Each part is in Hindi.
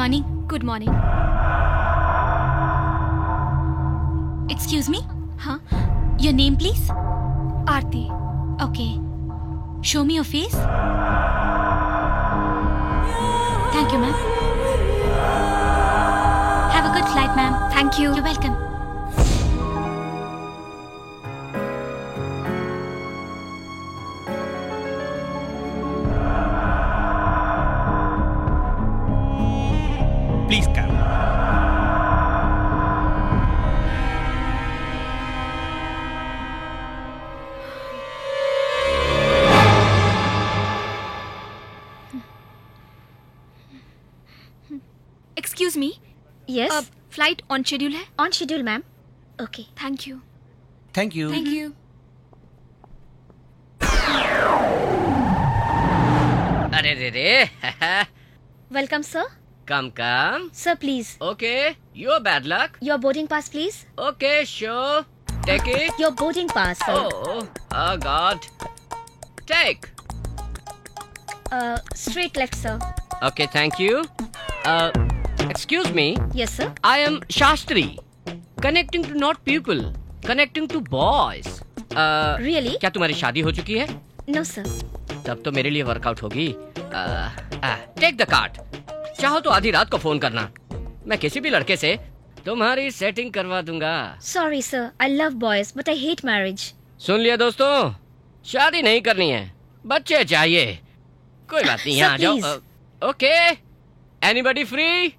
morning. Good morning. Excuse me? Huh? Your name, please? Aarti. Okay. Show me your face. Thank you, ma'am. Have a good flight, ma'am. Thank you. You're welcome. Please come. Excuse me? Yes. Flight on schedule है? On schedule, ma'am. Okay. Thank you. Thank you. Thank you. अरे रे रे Welcome, sir. Come come Sir, please. Okay your bad luck Your boarding pass, please. Okay sure take it Your boarding pass, sir. Oh god take Straight left, sir. Okay thank you excuse me Yes, sir. I am Shastri connecting to not people connecting to boys Really? क्या तुम्हारी शादी हो चुकी है No, sir. तब तो मेरे लिए वर्कआउट होगी टेक द कार्ड चाहो तो आधी रात को फोन करना मैं किसी भी लड़के से तुम्हारी सेटिंग करवा दूंगा Sorry, sir. I love boys, but I hate marriage. सुन लिया दोस्तों शादी नहीं करनी है बच्चे चाहिए कोई बात नहीं Sir, यहाँ जाओ please. Okay anybody free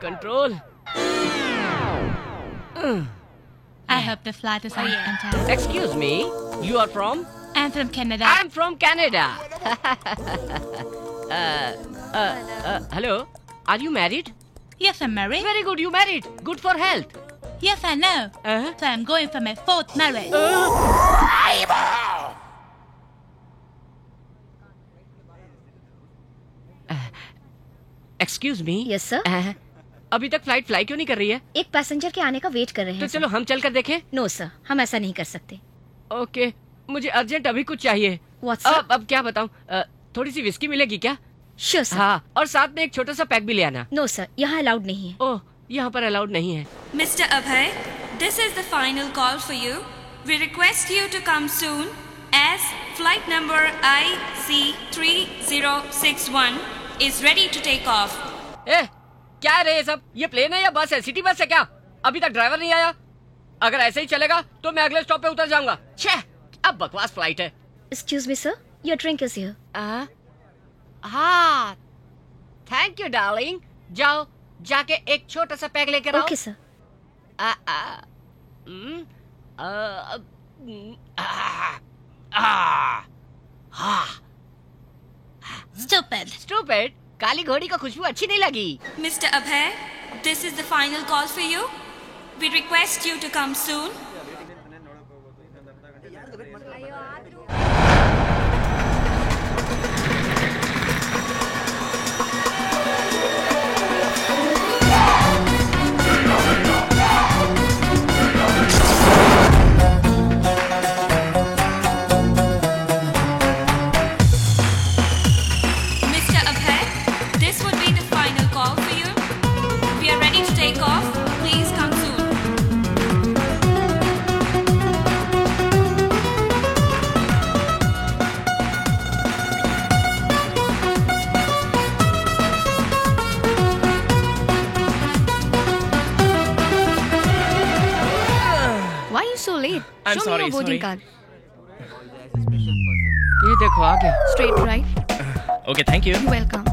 control I hope the flight is fantastic. Excuse me you are from I'm from Canada. I'm from Canada. Hello. Are you married? Yes, I'm married. Very good. You married. Good for health. Yes, I know. So I'm going for my 4th marriage. Excuse me. Yes, sir. अभी तक फ्लाइट फ्लाई क्यों नहीं कर रही है? एक पैसेंजर के आने का वेट कर रहे तो हैं. चलो हम चल कर देखें. नो सर, हम ऐसा नहीं कर सकते. ओके. मुझे अर्जेंट अभी कुछ चाहिए. What, sir? अब क्या बताऊं? थोड़ी सी विस्की मिलेगी क्या? Sure, sir. हाँ. और साथ में एक छोटा सा पैक भी ले आना. नो सर, यहाँ अलाउड नहीं है. ओह, यहाँ पर अलाउड नहीं है. Mr. Abhay, this is the final call for you. We request you to come soon as flight number IC3061 is ready to take off. क्या है रे ये सब? ये प्लेन है या बस है? सिटी बस है क्या? अभी तक ड्राइवर नहीं आया. अगर ऐसे ही चलेगा तो मैं अगले स्टॉप पे उतर जाऊंगा. छे, अब बकवास फ्लाइट है. Excuse me, sir. Your drink is here. हाँ, थैंक यू डार्लिंग. जाओ, जाके एक छोटा सा पैक लेकर आओ. Okay, sir. Stupid. काली घोड़ी को खुशबू अच्छी नहीं लगी. Mr. Abhay, this is the final call for you. We request you to come soon. Mr. Abhay, this would be the final call for you. We are ready to take off. Please come soon. Why are you so late? I'm Show sorry, me your boarding sorry. card. ये देखो आ गया. Straight right. Okay, thank you. You're welcome.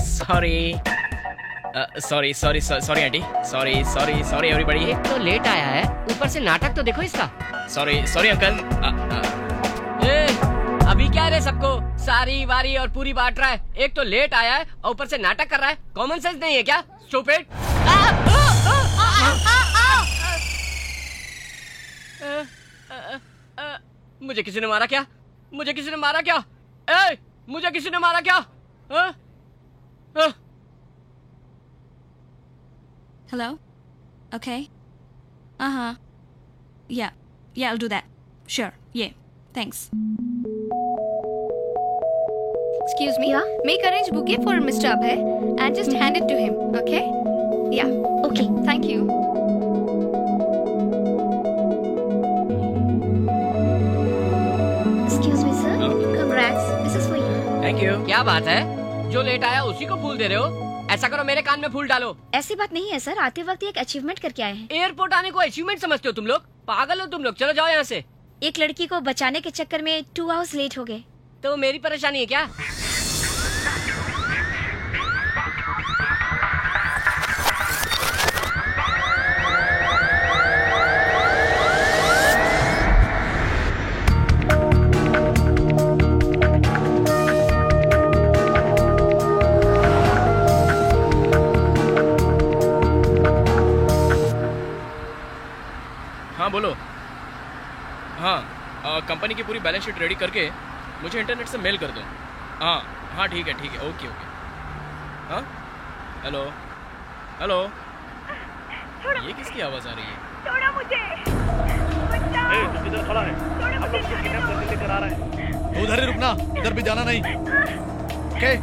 Sorry. Sorry, auntie. Sorry, everybody. एक तो लेट आया है, ऊपर से नाटक तो देखो इसका. Sorry, uncle. अभी क्या रे सबको सारी वारी और पूरी बांट रहा है. एक तो लेट आया है और ऊपर से नाटक कर रहा है. कॉमन सेंस नहीं है क्या? स्टूपिड. मुझे किसी ने मारा क्या? मुझे किसी ने मारा क्या? मुझे किसी ने मारा क्या? Hello? Okay. Yeah. Yeah, I'll do that. Sure. Yeah. Thanks. Excuse me. Yeah? Make arrange bouquet for Mr. Abhay and just hand it to him, okay? Yeah. Okay. Thank you. Excuse me, sir. Congrats. This is for you. Thank you. क्या बात है, जो लेट आया उसी को फूल दे रहे हो? ऐसा करो, मेरे कान में फूल डालो। ऐसी बात नहीं है सर, आते वक्त एक अचीवमेंट करके आए हैं। एयरपोर्ट आने को अचीवमेंट समझते हो तुम लोग? पागल हो तुम लोग, चलो जाओ यहाँ से। एक लड़की को बचाने के चक्कर में 2 आवर्स लेट हो गए। तो मेरी परेशानी है क्या? हाँ बोलो। हाँ, कंपनी की पूरी बैलेंस शीट रेडी करके मुझे इंटरनेट से मेल कर दो। हाँ हाँ, ठीक है, ओके। हाँ, हेलो हेलो, ये किसकी आवाज़ आ रही है? छोड़ो मुझे। तू किधर खड़ा है? हम लोग तुझे किडनैप करके लेकर आ रहे हैं। उधर ही रुकना, इधर भी जाना नहीं। ओके,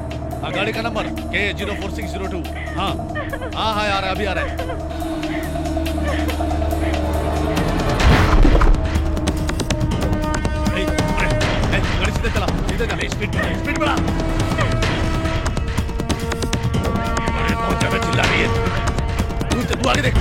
गाड़ी का नंबर K04602। हाँ हाँ, आ रहा है, अभी आ रहा है। गाड़ी सीधे चला, स्पीड बढ़ा। अरे बहुत ज्यादा चिल्ला रही है, तू आगे देख।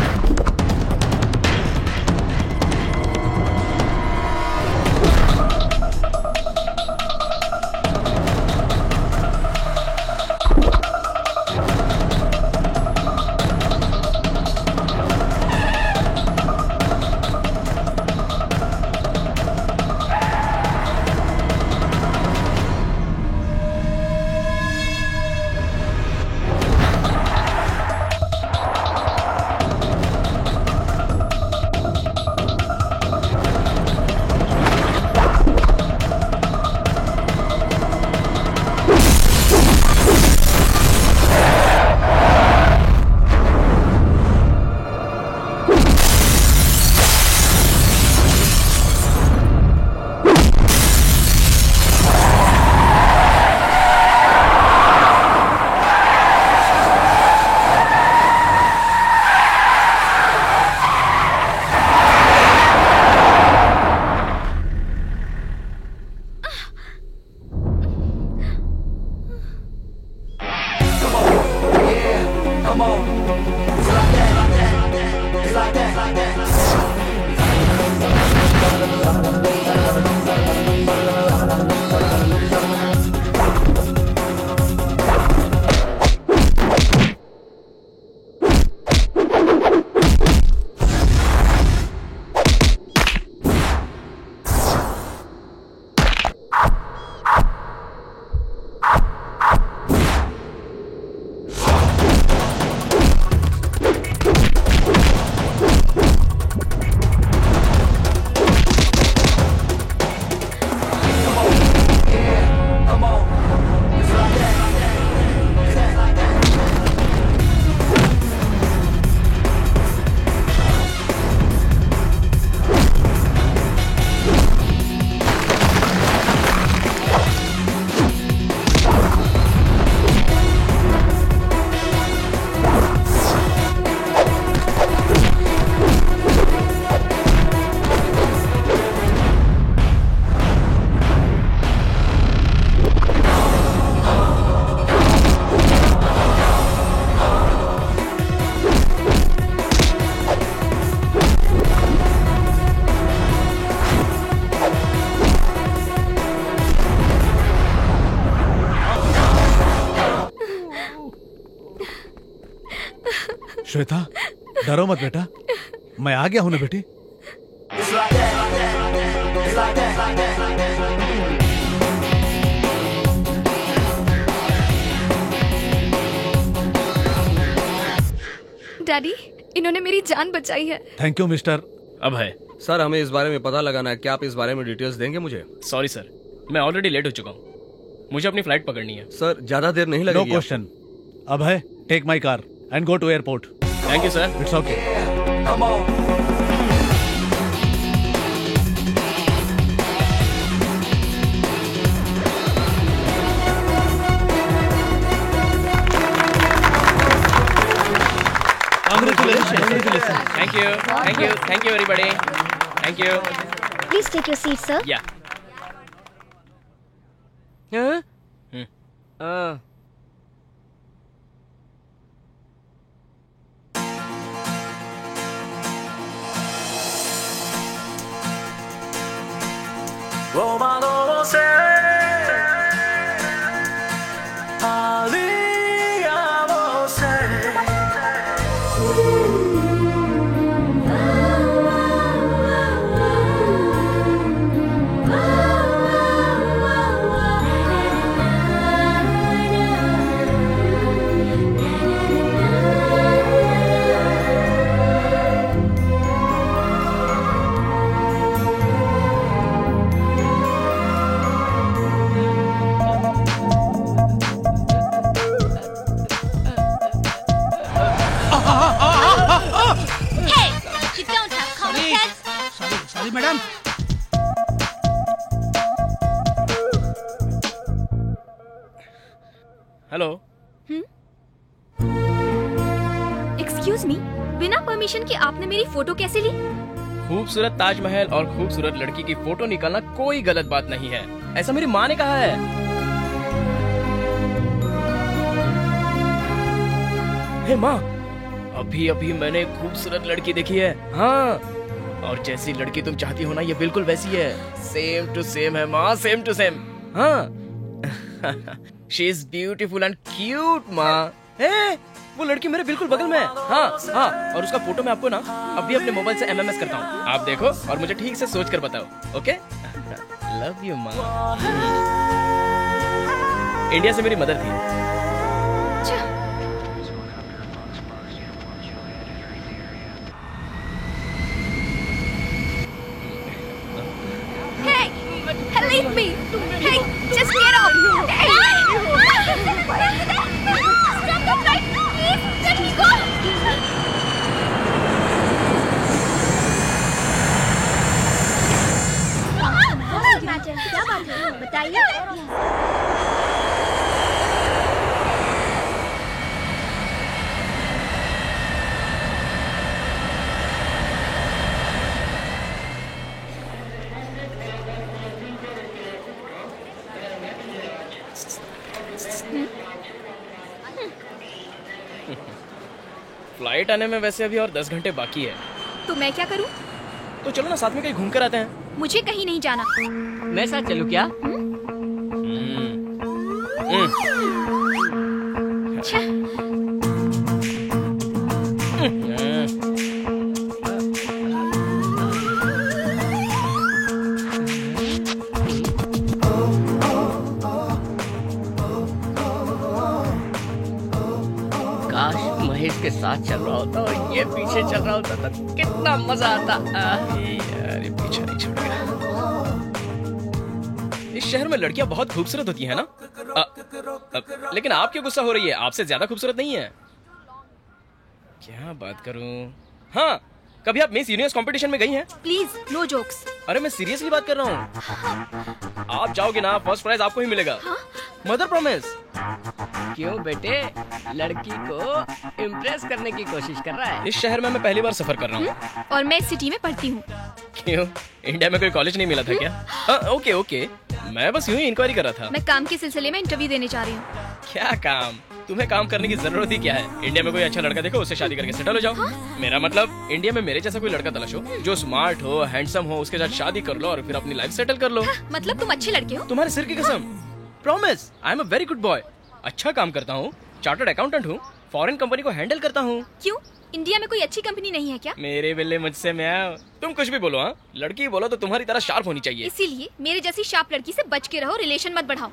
श्वेता, डरो मत बेटा, मैं आ गया हूं ना बेटी। डैडी, इन्होंने मेरी जान बचाई है। Thank you mister Abhay. Sir, हमें इस बारे में पता लगाना है, क्या आप इस बारे में डिटेल्स देंगे मुझे? सॉरी सर, मैं ऑलरेडी लेट हो चुका हूँ, मुझे अपनी फ्लाइट पकड़नी है। सर, ज्यादा देर नहीं लगेगी। No question. Abhay, take my car and go to airport. Thank you sir. It's okay. Thank you everybody, thank you. Please take your seat sir. या sorry madam. Hello. Excuse me, बिना परमिशन के आपने मेरी फोटो कैसे ली? खूबसूरत ताजमहल और खूबसूरत लड़की की फोटो निकालना कोई गलत बात नहीं है, ऐसा मेरी माँ ने कहा है। हे माँ, अभी अभी मैंने एक खूबसूरत लड़की देखी है। हाँ, और जैसी लड़की तुम चाहती हो ना, ये बिल्कुल वैसी है। सेम टू सेम है माँ, सेम टू सेम। हाँ she is beautiful and cute माँ। वो लड़की मेरे बिल्कुल बगल में है। हाँ, और उसका फोटो मैं आपको ना अभी अपने मोबाइल से MMS करता हूँ, आप देखो और मुझे ठीक से सोच कर बताओ। ओके, लव यू माँ। इंडिया से मेरी मदर थी। Leave me! Hey, just get off! Hey! Stop the fight! Please, let me go! क्या बात है? बताइए। फ्लाइट आने में वैसे अभी और 10 घंटे बाकी है। तो मैं क्या करूं? तो चलो ना साथ में कहीं घूम कर आते हैं। मुझे कहीं नहीं जाना। मैं साथ चलूं क्या? के साथ चल रहा होता और ये पीछे चल रहा होता तो कितना मजा आता। यार ये पीछे नहीं छोड़ेगा। इस शहर में लड़कियां बहुत खूबसूरत होती हैं ना? लेकिन आप क्यों गुस्सा हो रही है? आपसे ज्यादा खूबसूरत नहीं है। क्या बात करूं? हाँ, कभी आप मिस यूनिवर्स कंपटीशन में गई हैं? Please no jokes. अरे मैं सीरियसली बात कर रहा हूँ। आप जाओगे ना, फर्स्ट प्राइज आपको ही मिलेगा। हाँ? Mother promise. क्यों बेटे, लड़की को इम्प्रेस करने की कोशिश कर रहा है? इस शहर में मैं पहली बार सफर कर रहा हूँ। और मैं इस सिटी में पढ़ती हूँ। क्यों, इंडिया में कोई कॉलेज नहीं मिला था क्या? ओके, मैं बस यूं ही इंक्वायरी कर रहा था। मैं काम के सिलसिले में इंटरव्यू देने जा रही हूँ। क्या काम? तुम्हें काम करने की जरूरत ही क्या है? इंडिया में कोई अच्छा लड़का देखो, उससे शादी करके सेटल हो जाओ। हाँ? मेरा मतलब इंडिया में मेरे जैसा कोई लड़का तलाश हो जो स्मार्ट हो, हैंडसम हो, उसके साथ शादी कर लो और फिर अपनी लाइफ सेटल कर लो। हाँ, मतलब तुम अच्छे लड़के हो? तुम्हारे सिर की कसम। Promise, I am a very good boy. अच्छा काम करता हूँ, चार्टर्ड अकाउंटेंट हूँ, फॉरेन कंपनी को हैंडल करता हूँ। क्यों, इंडिया में कोई अच्छी कंपनी नहीं है क्या? मेरे बिल्ले मुझसे मैं, तुम कुछ भी बोलो। हाँ, लड़की बोलो तो तुम्हारी तरह शार्प होनी चाहिए। इसीलिए मेरे जैसी शार्प लड़की से बच के रहो, रिलेशन मत बढ़ाओ।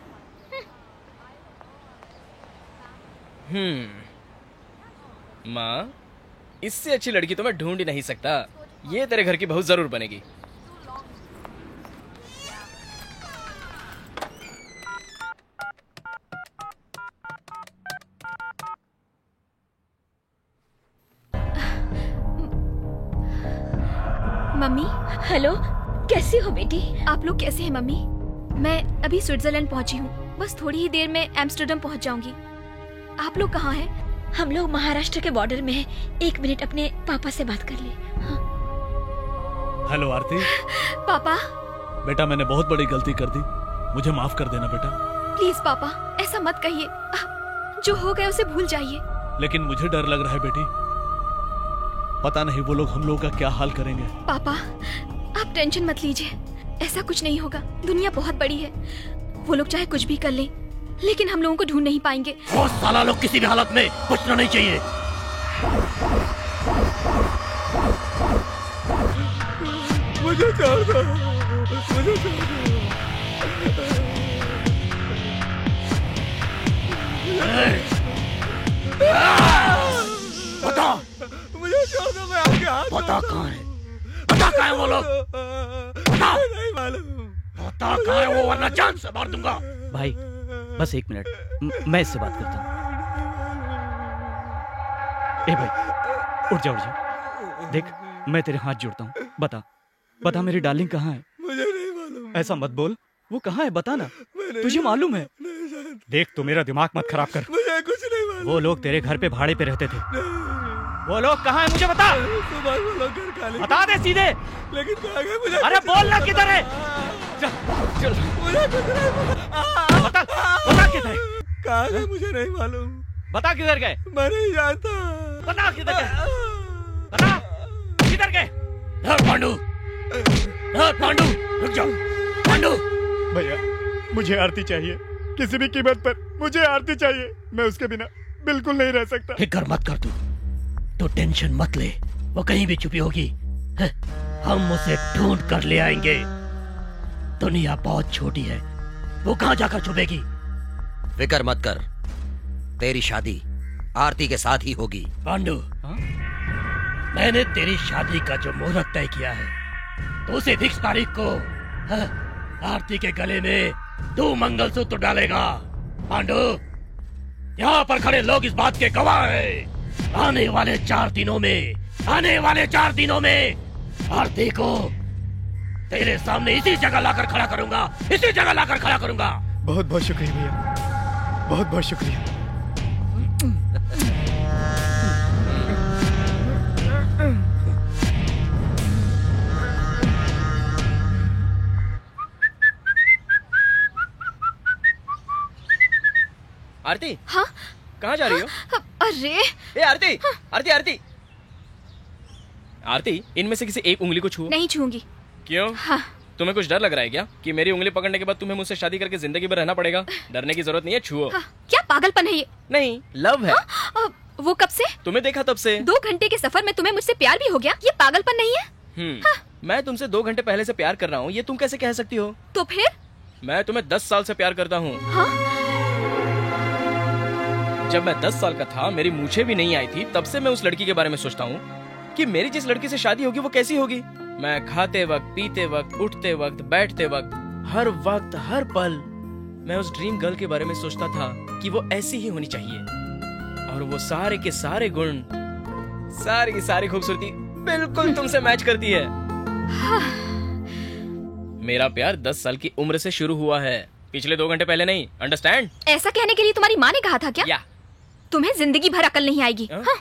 माँ, इससे अच्छी लड़की तो मैं ढूंढ ही नहीं सकता। ये तेरे घर की बहू जरूर बनेगी। मम्मी, हेलो, कैसी हो बेटी? आप लोग कैसे हैं मम्मी? मैं अभी स्विट्जरलैंड पहुंची हूँ, बस थोड़ी ही देर में एम्स्टर्डम पहुंच जाऊंगी। आप लोग कहाँ हैं? हम लोग महाराष्ट्र के बॉर्डर में हैं। 1 मिनट अपने पापा से बात कर ले। हाँ। हेलो आरती। पापा। बेटा मैंने बहुत बड़ी गलती कर दी, मुझे माफ कर देना बेटा। प्लीज पापा, ऐसा मत कहिए। जो हो गया उसे भूल जाइए। लेकिन मुझे डर लग रहा है बेटी, पता नहीं वो लोग हम लोगों का क्या हाल करेंगे। पापा आप टेंशन मत लीजिए, ऐसा कुछ नहीं होगा। दुनिया बहुत बड़ी है, वो लोग चाहे कुछ भी कर लें, लेकिन हम लोगों को ढूंढ नहीं पाएंगे। वो साला लोग किसी भी हालत में बचना नहीं चाहिए। मुझे छोड़ दो, मुझे छोड़ दो। बता, मुझे छोड़ दो, मैं आपके हाथ। बता कहाँ है, बता कहाँ है वो लोग, बता। नहीं मालूम। बता कहाँ है वो, वरना जान से मार दूंगा। भाई बस 1 मिनट, मैं इससे बात करता हूँ। ए भाई उठ जा, उठ जा। देख मैं तेरे हाथ जोड़ता हूँ, बता बता मेरी डार्लिंग कहाँ है। मुझे नहीं मालूम। ऐसा मत बोल, वो कहाँ है बता ना, तुझे मालूम है। देख तू मेरा दिमाग मत खराब कर। मुझे कुछ नहीं मालूम। वो लोग तेरे घर पे भाड़े पे रहते थे। वो लोग कहाँ है मुझे बता। सुबह वो लोग घर खाली, बता दे सीधे। लेकिन कहाँ गए मुझे। अरे बोल ना किधर है। चल चल, मुझे कुछ नहीं मालूम। बता बता किधर है। कहाँ गए मुझे नहीं मालूम। बता किधर गए। मैं नहीं जानता। बता किधर गए, बता किधर गए। पांडू, पांडू रुक जाओ। पांडू भैया मुझे आरती चाहिए, किसी भी कीमत पर मुझे आरती चाहिए। मैं उसके बिना बिल्कुल नहीं रह सकता। फिक्र मत कर तू टेंशन मत ले, वो कहीं भी छुपी होगी, हम उसे ढूंढ कर ले आएंगे। दुनिया बहुत छोटी है, वो कहाँ जाकर छुपेगी। फिक्र मत कर, तेरी शादी आरती के साथ ही होगी। पांडू मैंने तेरी शादी का जो मुहूर्त तय किया है, तो उसे 20 तारीख को आरती के गले में 2 मंगलसूत्र डालेगा। पांडू यहाँ पर खड़े लोग इस बात के गवाह हैं। आने वाले 4 दिनों में आरती को तेरे सामने इसी जगह लाकर खड़ा करूंगा। बहुत बहुत शुक्रिया भैया, बहुत बहुत शुक्रिया। आरती। हाँ कहाँ जा रही हो। अरे ए आरती, आरती आरती आरती, इनमें से किसी एक उंगली को छुओ। नहीं छूंगी। क्यों। हाँ। तुम्हें कुछ डर लग रहा है क्या कि मेरी उंगली पकड़ने के बाद तुम्हें मुझसे शादी करके जिंदगी भर रहना पड़ेगा। डरने की जरूरत नहीं है, छुओ। हाँ, क्या पागलपन है ये। नहीं लव है। वो कब से। तुम्हें देखा तब से। 2 घंटे के सफर में तुम्हें मुझसे प्यार भी हो गया, ये पागलपन नहीं है। हाँ। मैं तुमसे 2 घंटे पहले से प्यार कर रहा हूँ, ये तुम कैसे कह सकती हो। तो फिर मैं तुम्हें 10 साल से प्यार करता हूँ। हाँ? जब मैं 10 साल का था, मेरी मूछें भी नहीं आई थी, तब से मैं उस लड़की के बारे में सोचता हूँ कि मेरी जिस लड़की से शादी होगी वो कैसी होगी। मैं खाते वक्त, पीते वक्त, उठते वक्त, बैठते वक्त, हर वक्त, हर पल मैं उस ड्रीम गर्ल के बारे में सोचता था कि वो ऐसी ही होनी चाहिए, और वो सारे के सारे गुण, सारी की सारी खूबसूरती बिल्कुल तुमसे मैच करती है। मेरा प्यार 10 साल की उम्र से शुरू हुआ है, पिछले 2 घंटे पहले नहीं। अंडरस्टैंड। ऐसा कहने के लिए तुम्हारी माँ ने कहा था क्या। या। तुम्हें जिंदगी भर अकल नहीं आएगी। हाँ?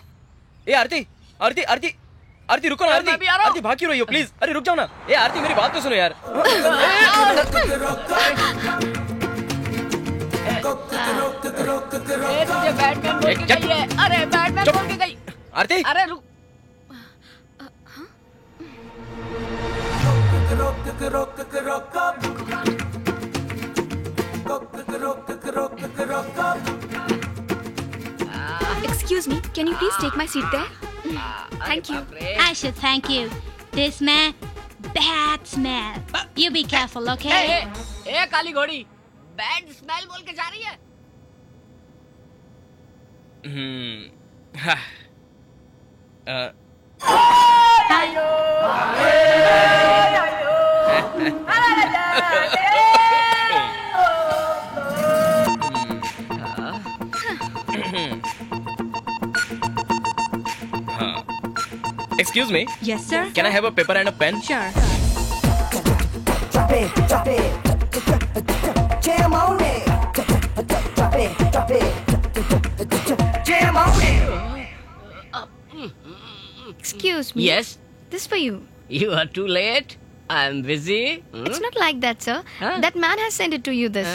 ए आरती, आरती आरती आरती रुको ना। आरती आरती भाग क्यों रही हो, प्लीज। अरे रुक जाओ ना। ए आरती मेरी बात तो सुनो यार। तुझे बैटमैन बोल के गई है। अरे बैटमैन बोल के गई। आरती अरे रुक। Excuse me, can you please take my seat there? Thank you. I should thank you. This man, bad smell. You be careful, okay? ए काली घोड़ी, बैड स्मेल बोल के जा रही है। Excuse me. Yes, sir. Can I have a paper and a pen? Sure. Drop it, drop it. Jam on it. Drop it, drop it. Jam on it. Excuse me. Yes. This for you. You are too late. I am busy. It's not like that, sir. That man has sent it to you. This.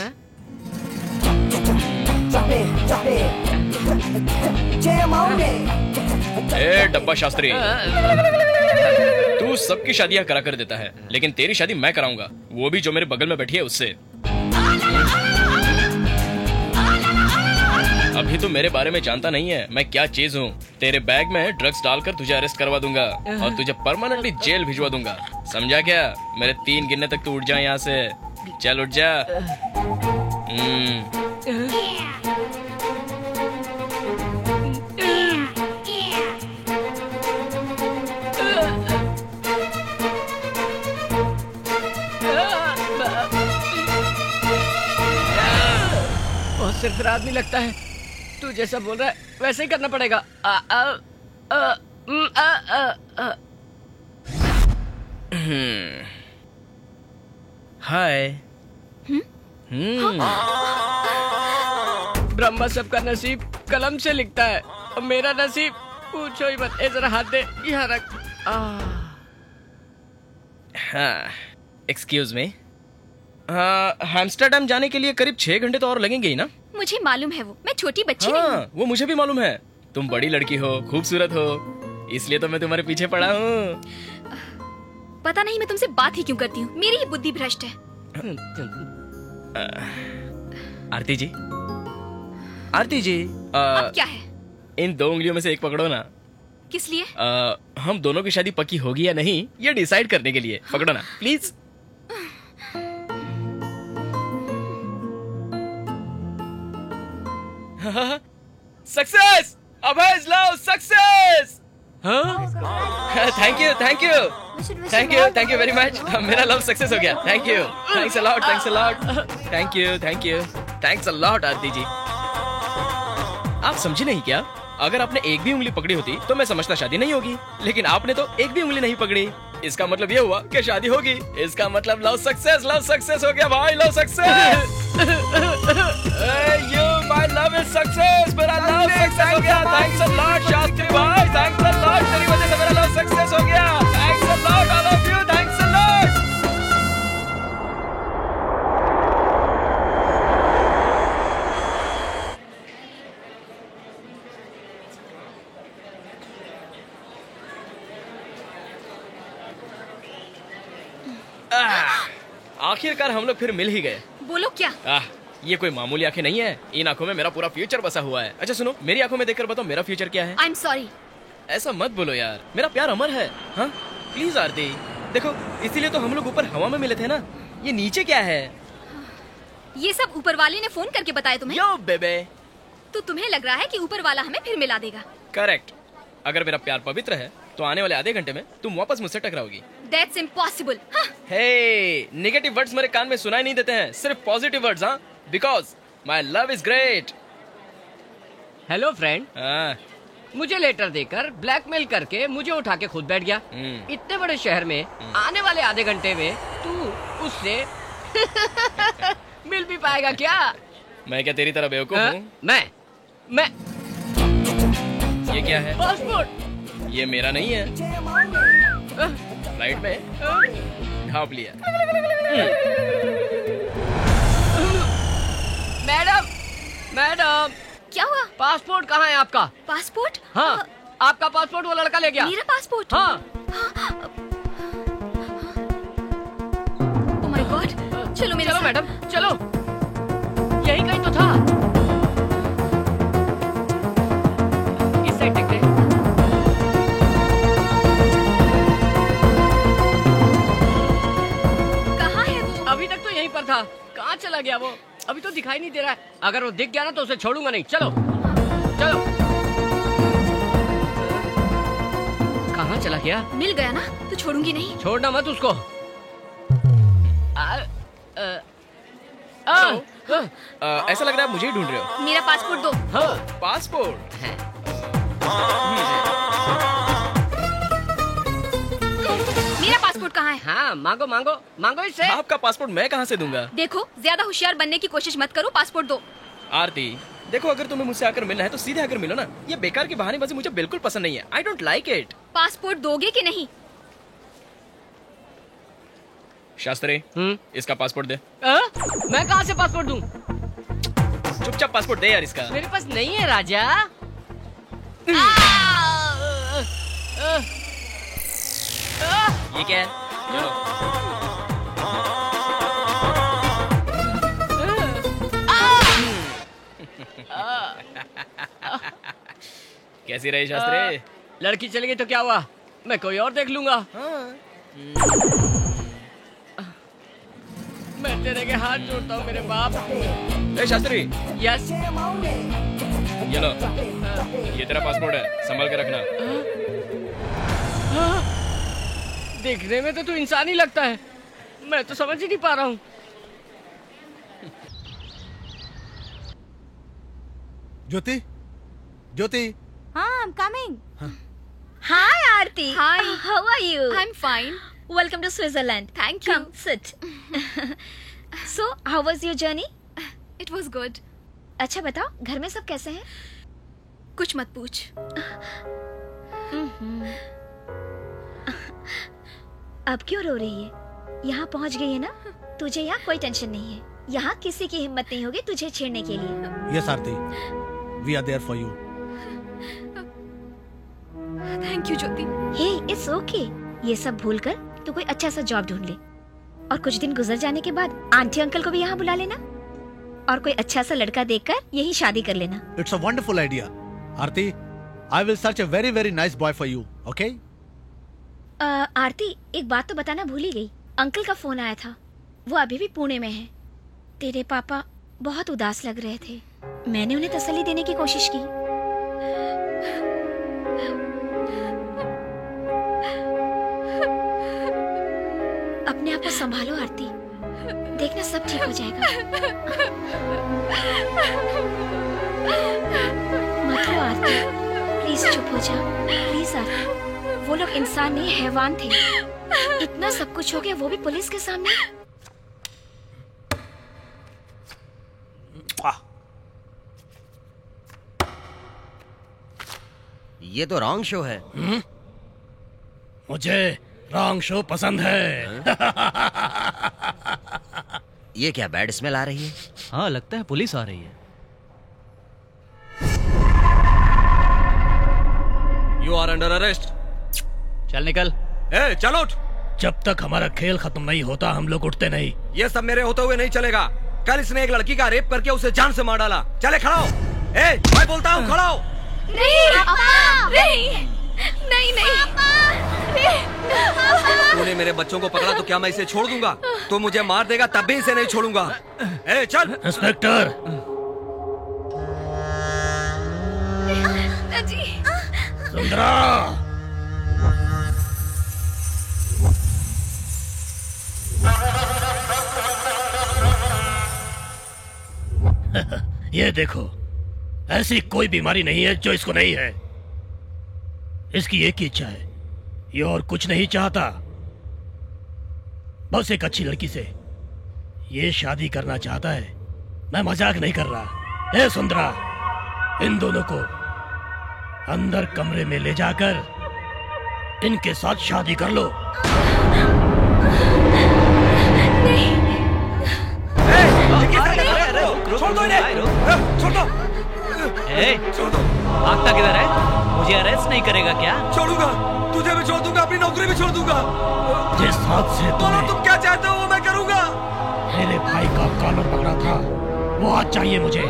ए डब्बा शास्त्री, तू सबकी शादियां करा कर देता है, लेकिन तेरी शादी मैं कराऊंगा, वो भी जो मेरे बगल में बैठी है उससे। अभी तो मेरे बारे में जानता नहीं है मैं क्या चीज हूँ। तेरे बैग में ड्रग्स डालकर तुझे अरेस्ट करवा दूंगा और तुझे परमानेंटली जेल भिजवा दूंगा, समझा क्या? मेरे 3 गिनने तक तू उठ जा यहाँ से। चल उठ जा। बहुत सिरफिर आदमी लगता है। तू जैसा बोल रहा है वैसे ही करना पड़ेगा। हाय। ब्रह्मा सबका नसीब कलम से लिखता है और मेरा नसीब पूछो ही मत। जरा हाथ दे, यहाँ रख। हाँ, एक्सक्यूज मी। एम्स्टर्डम जाने के लिए करीब 6 घंटे तो और लगेंगे ही ना? मुझे मालूम है, वो मैं छोटी बच्ची नहीं हूँ। वो मुझे भी मालूम है। तुम बड़ी लड़की हो, खूबसूरत हो, इसलिए तो मैं तुम्हारे पीछे पड़ा हूँ। पता नहीं मैं तुमसे बात ही क्यों करती हूँ, मेरी ही बुद्धि भ्रष्ट है। आरती जी, आरती जी, अब क्या है? इन 2 उंगलियों में से एक पकड़ो ना। किस लिए? हम दोनों की शादी पक्की होगी या नहीं ये डिसाइड करने के लिए। पकड़ो ना please. Success! Abhay love success! Thank you, thank you, thank you, thank you very much. मेरा लव सक्सेस हो गया। Thank you, thanks a lot, thanks a lot, thank you, thank you, thanks a lot. Aarti ji, आप समझे नहीं क्या? अगर आपने एक भी उंगली पकड़ी होती तो मैं समझता शादी नहीं होगी, लेकिन आपने तो एक भी उंगली नहीं पकड़ी। इसका मतलब ये हुआ कि शादी होगी। इसका मतलब लव सक्सेस हो गया भाई, love success. You, my love is success, मेरा love success हो गया। Thanks a lot शास्त्री भाई, thanks a lot, तेरी वजह से मेरा love success हो गया। Thanks a lot, I love you, thanks a lot। आखिरकार हम लोग फिर मिल ही गए। बोलो क्या? ये कोई मामूली आंखें नहीं है, इन आंखों में मेरा पूरा फ्यूचर बसा हुआ है। अच्छा सुनो, मेरी आंखों में देखकर बताओ मेरा फ्यूचर क्या है? I'm sorry। ऐसा मत बोलो यार, मेरा प्यार अमर है। हाँ प्लीज आरती, देखो इसीलिए तो हम लोग ऊपर हवा में मिले थे ना। ये नीचे क्या है? ये सब ऊपर वाले ने फोन करके बताया तुम्हें? यो बेबे। तो तुम्हें लग रहा है कि ऊपर वाला हमें फिर मिला देगा? करेक्ट। अगर मेरा प्यार पवित्र है तो आने वाले आधे घंटे में तुम वापस मुझसे टकराओगी। That's impossible। Hey, negative words मेरे कान में सुनाई नहीं देते हैं, सिर्फ पॉजिटिव वर्ड्स। हाँ, because my love is great. Hello friend. मुझे लेटर देकर ब्लैकमेल करके मुझे उठा के खुद बैठ गया। इतने बड़े शहर में आने वाले आधे घंटे में तू उससे मिल भी पाएगा क्या? मैं क्या तेरी तरह बेवकूफ हूँ? मैं ये क्या है? पासपोर्ट। ये मेरा नहीं है। फ्लाइट में ढांप लिया। मैडम क्या हुआ? पासपोर्ट कहाँ है आपका? पासपोर्ट? हाँ, आपका पासपोर्ट वो लड़का ले गया। मेरा पासपोर्ट? हाँ। ओह माय गॉड, चलो मेरे साथ। मैडम चलो, यही कहीं तो था। इस साइड देखते हैं। कहाँ है वो? अभी तक तो यहीं पर था, कहाँ चला गया वो? अभी तो दिखाई नहीं दे रहा है। अगर वो दिख गया ना तो उसे छोड़ूंगा नहीं। चलो चलो। कहाँ चला गया? मिल गया ना तो छोड़ूंगी नहीं। छोड़ना मत उसको। ऐसा लग रहा है मुझे ही ढूंढ रहे हो। मेरा पासपोर्ट दो। हाँ। पासपोर्ट? मेरा पासपोर्ट कहाँ है? हाँ, मांगो मांगो मांगो इससे। आपका पासपोर्ट मैं कहाँ से दूंगा? देखो, ज्यादा होशियार बनने की कोशिश मत करो, पासपोर्ट दो। आरती देखो, अगर तुम्हें मुझसे आकर मिलना है तो सीधे आकर मिलो ना। ये बेकार की बहानेबाजी मुझे बिल्कुल पसंद नहीं है। I don't like it. Passport दोगे कि नहीं? शास्त्री, इसका पासपोर्ट दे। मैं कहाँ से पासपोर्ट दूं? चुपचाप पासपोर्ट दे यार इसका। मेरे पास नहीं है राजा। ये क्या है? कैसी रही शास्त्री? लड़की चली गई तो क्या हुआ, मैं कोई और देख लूंगा। मैं तेरे के हाथ जोड़ता हूँ मेरे बाप। ए शास्त्री। यस। ये लो, ये तेरा पासपोर्ट है, संभाल के रखना। देखने में तो तू इंसान ही लगता है, मैं तो समझ ही नहीं पा रहा हूँ। ज्योति, ज्योति। I'm coming. Hi, Aarti. Hi. How are you? I'm fine. Welcome to Switzerland. Thank you. Come, sit. So, how was your journey? It was good. अच्छा बताओ, घर में सब कैसे हैं? कुछ मत पूछ। अब क्यों रो रही है? यहाँ पहुँच गई है ना? तुझे यहाँ कोई टेंशन नहीं है। यहाँ किसी की हिम्मत नहीं होगी तुझे छेड़ने के लिए। Yes, Aarti. We are there for you. Thank you Jyoti. Hey, it's okay. ये सब भूलकर तू कोई अच्छा सा जॉब ढूंढ ले और कुछ दिन गुजर जाने के बाद आंटी अंकल को भी यहाँ बुला लेना और कोई अच्छा सा लड़का देखकर यही शादी कर लेना। It's a wonderful idea. Aarti, I will search a very very nice boy for you. Okay? आरती, एक बात तो बताना भूल ही गई। अंकल का फोन आया था, वो अभी भी पुणे में है। तेरे पापा बहुत उदास लग रहे थे। मैंने उन्हें तसल्ली देने की कोशिश की। अपने आप को संभालो आरती, देखना सब ठीक हो जाएगा। मत रो आरती, प्लीज चुप हो जा। प्लीज आरती, वो लोग इंसान नहीं हैवान थे। इतना सब कुछ हो गया, वो भी पुलिस के सामने। ये तो रॉन्ग शो है। मुझे रॉन्ग शो पसंद है। ये क्या बैड स्मेल आ रही है? हाँ, लगता है पुलिस आ रही है। You are under arrest. चल निकल। ए, चल उठ। जब तक हमारा खेल खत्म नहीं होता हम लोग उठते नहीं। ये सब मेरे होते हुए नहीं चलेगा। कल इसने एक लड़की का रेप करके उसे जान से मार डाला। चले खड़ा हो। ए, मैं बोलता हूँ खड़ा हो। नहीं पापा, नहीं नहीं तूने मेरे बच्चों को पकड़ा तो क्या मैं इसे छोड़ दूंगा? तो मुझे मार देगा तब भी इसे नहीं छोड़ूंगा। ए, चल। इंस्पेक्टर। सुंदरा। ये देखो, ऐसी कोई बीमारी नहीं है जो इसको नहीं है। इसकी एक ही इच्छा है, ये और कुछ नहीं चाहता, बस एक अच्छी लड़की से ये शादी करना चाहता है। मैं मजाक नहीं कर रहा। ए सुंदरा, इन दोनों को अंदर कमरे में ले जाकर इनके साथ शादी कर लो। छोड़ दो इन्हें। छोड़ दो। भागता किधर है? मुझे अरेस्ट नहीं करेगा क्या? छोड़ूंगा, तुझे भी छोड़ दूंगा, अपनी नौकरी भी छोड़ दूंगा। जिस हाथ से तुम क्या चाहते हो वो मैं करूंगा। मेरे भाई का कॉलर पकड़ा था, वो हाथ चाहिए मुझे।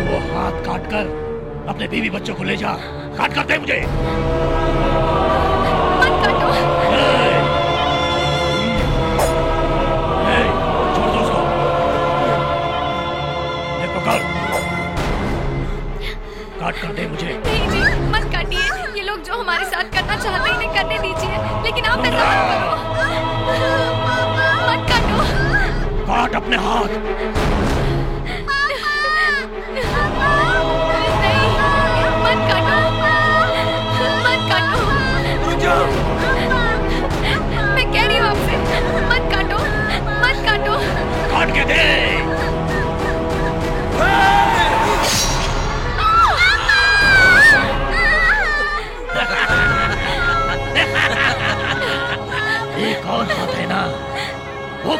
वो हाथ काट कर अपने बीवी बच्चों को ले जा। काट कर दे मुझे। मत काटो। छोड़ दो उसको। ले पकड़। काट कर दे मुझे। नहीं जी, मत काटिए। ये लोग जो हमारे साथ करना चाहते हैं इन्हें करने दीजिए, लेकिन आप ऐसा मत करो। मत काटो। काट अपने हाथ। नहीं, मत काटो। मत काटो। रुक जाओ। मैं कह रही हूँ आपसे, मत काटो। मत काटो। काट के दे।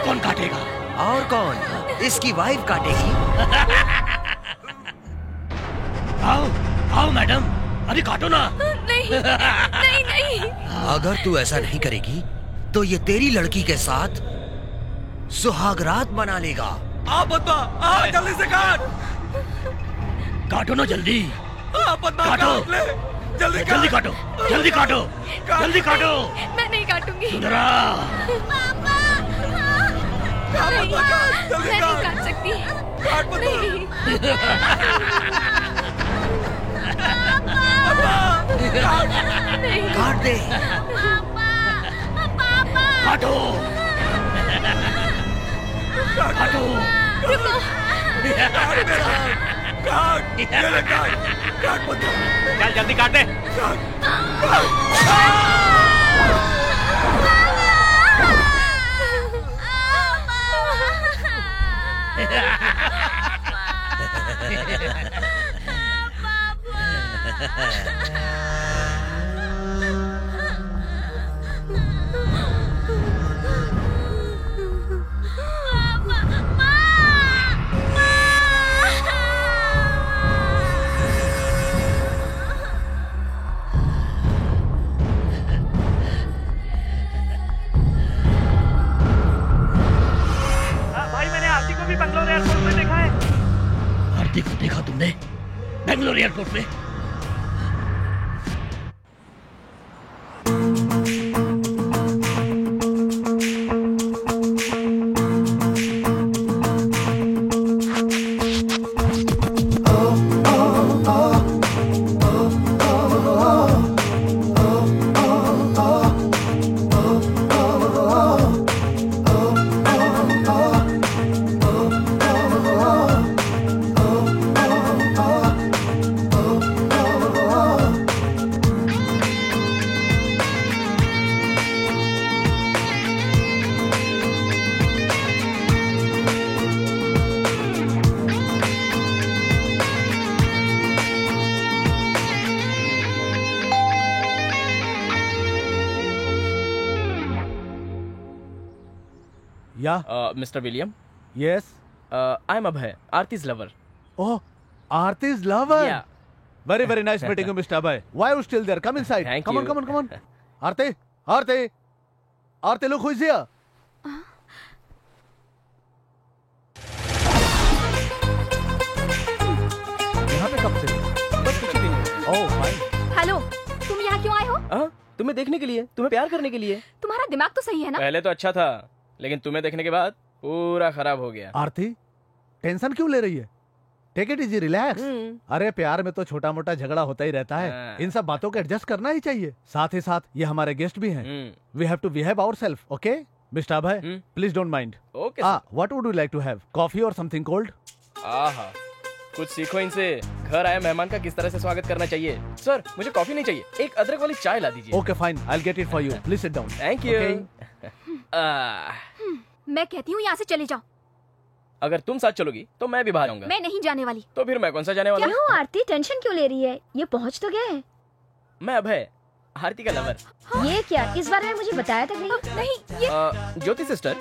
कौन काटेगा? और कौन? इसकी वाइफ काटेगी। आओ आओ मैडम, अरे काटो ना। नहीं नहीं नहीं। अगर तू ऐसा नहीं करेगी तो ये तेरी लड़की के साथ सुहागरात मना लेगा। आ पद्मा, आ जल्दी से काट। काटो ना जल्दी। पद्मा काटो। काट ले। जल्दी जल्दी काटो, जल्दी काटो, जल्दी काटो। मैं नहीं काटूंगी। सुंदरा। नहीं, मैं नहीं काट सकती। नहीं। काट दे। काटो। काटो। काट, ये ले काट, काट पद्मा। चल जल्दी काट दे। भाई मैंने आरती को भी बंगलोर एयरपोर्ट में देखा है। आरती को देखा तुमने बेंगलोर एयरपोर्ट में? Mr. William? Yes? I'm Abhay, Aarti's lover. Oh, Aarti's lover? Yeah. Very, very nice meeting you, Mr. Abhay. Why are you still there? Come inside. Thank come you. on, come on, come on. Aarti, Aarti. Aarti, look who is here. यहाँ पे कब से? बस कुछ भी नहीं। Oh, fine. हेलो, तुम यहाँ क्यों आए हो? तुम्हें देखने के लिए, तुम्हें प्यार करने के लिए। तुम्हारा दिमाग तो सही है ना? पहले तो अच्छा था, लेकिन तुम्हें देखने के बाद पूरा खराब हो गया। आरती, टेंशन क्यों ले रही है? Take it easy, relax. अरे प्यार में तो छोटा मोटा झगड़ा होता ही रहता है, इन सब बातों को एडजस्ट करना ही चाहिए। साथ ही साथ ये हमारे गेस्ट भी हैं। We have to behave ourselves, okay? Mister Abhay, please don't mind. Okay. What would you like to have? Coffee और समथिंग कोल्ड? आहा, कुछ सीखो इनसे। घर आए मेहमान का किस तरह से स्वागत करना चाहिए। सर, मुझे कॉफी नहीं चाहिए, एक अदरक वाली चाय ला दीजिए। Okay fine, I will get it for you. Please sit down. Thank you. मैं कहती हूँ यहाँ से चले जाओ। अगर तुम साथ चलोगी तो मैं भी बाहर आऊंगा। मैं नहीं जाने वाली। तो फिर मैं कौन सा जाने वाला? क्यों आरती टेंशन क्यों ले रही है? ये पहुँच तो गया है। मैं अभय, आरती का लवर। ये क्या? इस बारे में मुझे बताया तक नहीं। नहीं, ये ज्योति सिस्टर,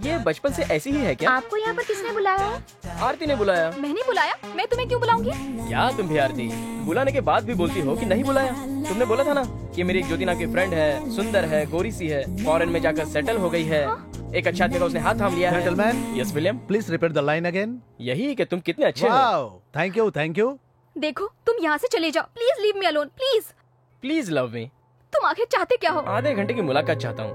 ये बचपन से ऐसी ही है क्या? आपको यहाँ पर किसने बुलाया है? आरती ने बुलाया। मैंने बुलाया? मैं तुम्हें क्यों बुलाऊंगी? क्या तुम भी आरती, बुलाने के बाद भी बोलती हो कि नहीं बुलाया। तुमने बोला था ना कि मेरी एक ज्योति नाम की फ्रेंड है, सुंदर है, गोरी सी है, फॉरेन में जाकर सेटल हो गई है। एक अच्छा आदमी का उसने हाथ थाम लिया है। Gentleman, yes William, please repeat the line again. यही कि तुम कितने अच्छे हो। Thank you, thank you. देखो, तुम यहाँ से चले जाओ। Please leave me alone, please. Please love me. तुम आखिर चाहते क्या हो? आधे घंटे की मुलाकात चाहता हूँ।